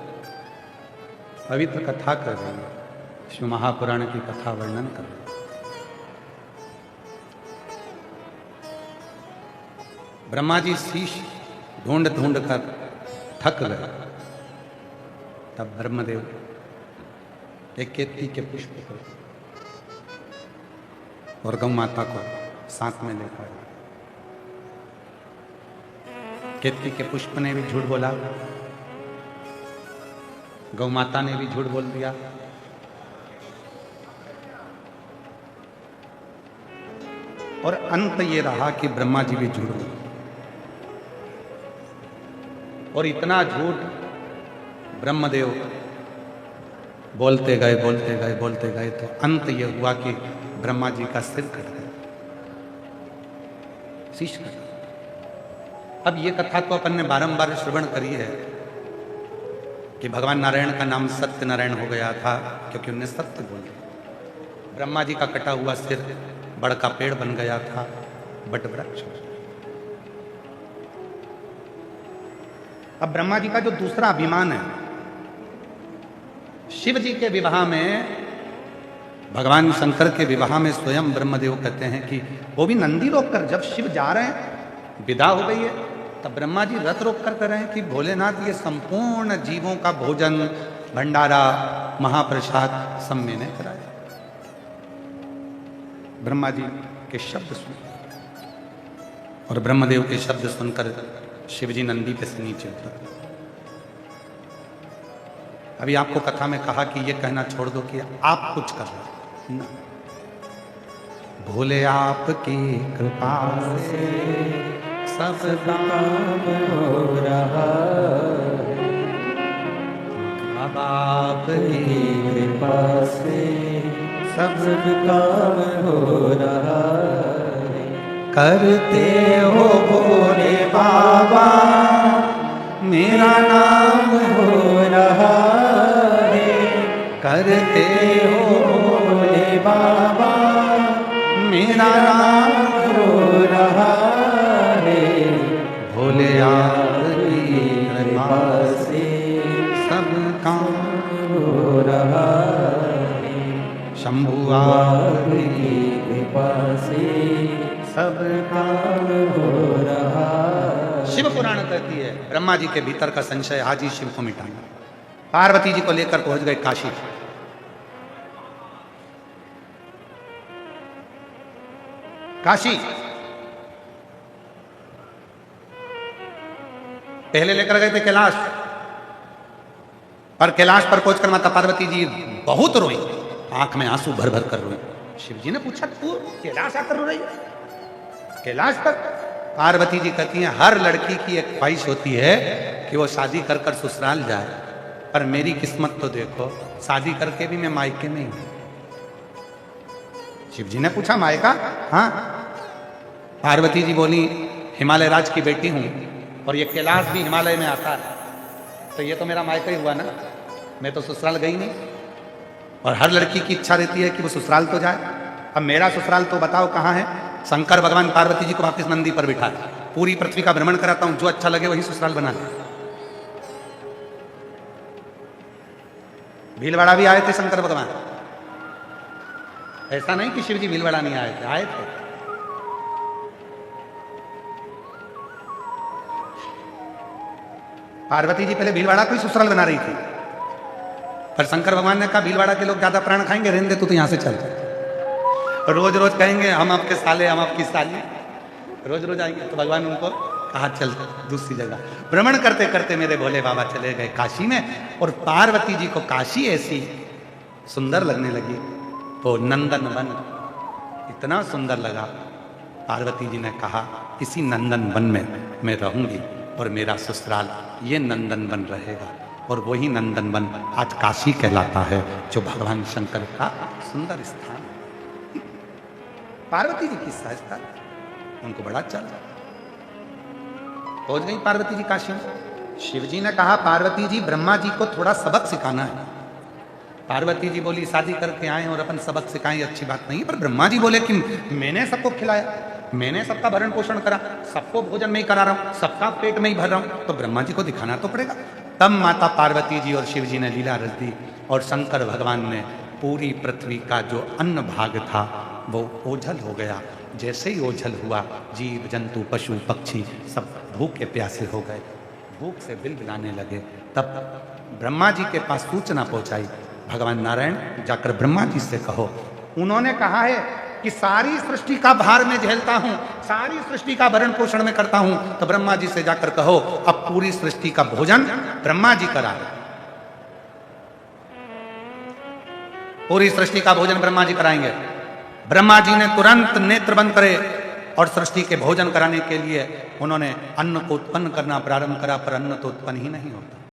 पवित्र कथा कर रहे हैं, शिव महापुराण की कथा वर्णन कर रहे हैं। ब्रह्मा जी शीश ढूंढ ढूंढ कर थक गए, तब ब्रह्मदेव एक केतकी के पुष्प को और गौ माता को साथ में लेकर, केतकी के पुष्प ने भी झूठ बोला, गौ माता ने भी झूठ बोल दिया, और अंत ये रहा कि ब्रह्मा जी भी झूठ बोले, और इतना झूठ ब्रह्मदेव बोलते गए बोलते गए बोलते गए, तो अंत ये हुआ कि ब्रह्मा जी का सिर कट गया, शीश कट गया। अब ये कथा तो अपन ने बारंबार श्रवण करी है कि भगवान नारायण का नाम सत्य नारायण हो गया था क्योंकि उन्हें सत्य बोल दिया। ब्रह्मा जी का कटा हुआ सिर बड़ का पेड़ बन गया था, बट वृक्ष। अब ब्रह्मा जी का जो दूसरा अभिमान है, शिव जी के विवाह में, भगवान शंकर के विवाह में स्वयं ब्रह्मदेव कहते हैं कि वो भी नंदी रोक कर, जब शिव जा रहे हैं, विदा हो गई है, तब ब्रह्मा जी रथ रोक कर कह रहे हैं कि भोलेनाथ ये संपूर्ण जीवों का भोजन, भंडारा, महाप्रसाद सब मैंने कराया। ब्रह्मा जी के शब्द सुन और ब्रह्मदेव के शब्द सुनकर शिवजी नंदी पे से नीचे उतर। अभी आपको कथा में कहा कि ये कहना छोड़ दो कि आप कुछ कर रहे हो, भोले आपकी कृपा से सब काम हो रहा है, अब आपकी कृपा से सब काम हो रहा है। करते हो भोले बाबा मेरा नाम हो रहा है, करते हो भोले बाबा मेरा नाम हो रहा है, भोले आपकी कृपा से सब काम हो रहा है, शंभु आपकी आपकी कृपा से सब काम हो रहा है। शिव पुराण कहती है ब्रह्मा जी के भीतर का संशय आज ही शिव को मिटाना। पार्वती जी को लेकर पहुंच गए काशी। काशी पहले लेकर गए थे कैलाश, पर कैलाश पर पहुंचकर माता पार्वती जी बहुत रोई, आंख में आंसू भर भर कर रोई। शिव जी ने पूछा तू कैलाश आकर रो रही है? कैलाश पर? पार्वती जी कहती हैं हर लड़की की एक ख्वाहिश होती है कि वो शादी कर कर ससुराल जाए, पर मेरी किस्मत तो देखो, शादी करके भी मैं मायके में हूं। शिव जी ने पूछा मायका? हाँ। पार्वती जी बोली हिमालय राज की बेटी हूं और ये कैलाश भी हिमालय में आता है। तो ये तो मेरा मायका ही हुआ ना, मैं तो ससुराल गई नहीं। और हर लड़की की इच्छा रहती है कि वो ससुराल तो जाए। अब मेरा ससुराल तो बताओ कहाँ है? शंकर भगवान पार्वती जी को वापस नंदी पर बिठा पूरी पृथ्वी का भ्रमण कराता हूं, जो अच्छा लगे वही ससुराल बना ले। भीलवाड़ा भी आए थे शंकर भगवान, ऐसा नहीं कि शिव जी भीलवाड़ा नहीं आए थे, आए थे। पार्वती जी पहले भीलवाड़ा को ही ससुराल बना रही थी, पर शंकर भगवान ने कहा भीलवाड़ा के लोग ज्यादा प्राण खाएंगे, रहने दे तू यहां से चल। रोज रोज कहेंगे हम आपके साले, हम आपकी साली, रोज रोज आएंगे। तो भगवान उनको कहा चल दूसरी जगह। भ्रमण करते करते मेरे भोले बाबा चले गए काशी में, और पार्वती जी को काशी ऐसी सुंदर लगने लगी, तो नंदन वन इतना सुंदर लगा। पार्वती जी ने कहा इसी नंदन वन में मैं रहूंगी, और मेरा ससुराल ये नंदन वन रहेगा। और वही नंदन वन आज काशी कहलाता है, जो भगवान शंकर का सुंदर स्थान। पार्वती जी की सहजता उनको बड़ा अच्छा लगा। पहुंच गई पार्वती जी काशी में। शिव जी ने कहा पार्वती जी ब्रह्मा जी को थोड़ा सबक सिखाना है। पार्वती जी बोली शादी करके आए और अपन सबक सिखाएं अच्छी बात नहीं, पर ब्रह्मा जी बोले कि मैंने सबको खिलाया, मैंने सबका भरण पोषण करा, सबको भोजन में ही करा रहा हूं, सबका पेट में ही भर रहा हूं, तो ब्रह्मा जी को दिखाना तो पड़ेगा। तब माता पार्वती जी और शिव जी ने लीला रच दी, और शंकर भगवान ने पूरी पृथ्वी का जो अन्न भाग था वो ओझल हो गया। जैसे ही ओझल हुआ, जीव जंतु पशु पक्षी सब भूखे प्यासे हो गए, भूख से बिलबिलाने लगे। तब ब्रह्मा जी के पास सूचना पहुंचाई, भगवान नारायण जाकर ब्रह्मा जी से कहो। उन्होंने कहा है कि सारी सृष्टि का भार मैं झेलता हूं, सारी सृष्टि का भरण पोषण में करता हूं, तो ब्रह्मा जी से जाकर कहो अब पूरी सृष्टि का भोजन ब्रह्मा जी करा रहे, पूरी सृष्टि का भोजन ब्रह्मा जी कराएंगे। ब्रह्मा जी ने तुरंत नेत्र बंद करे और सृष्टि के भोजन कराने के लिए उन्होंने अन्न को उत्पन्न करना प्रारंभ करा, पर अन्न तो उत्पन्न ही नहीं होता।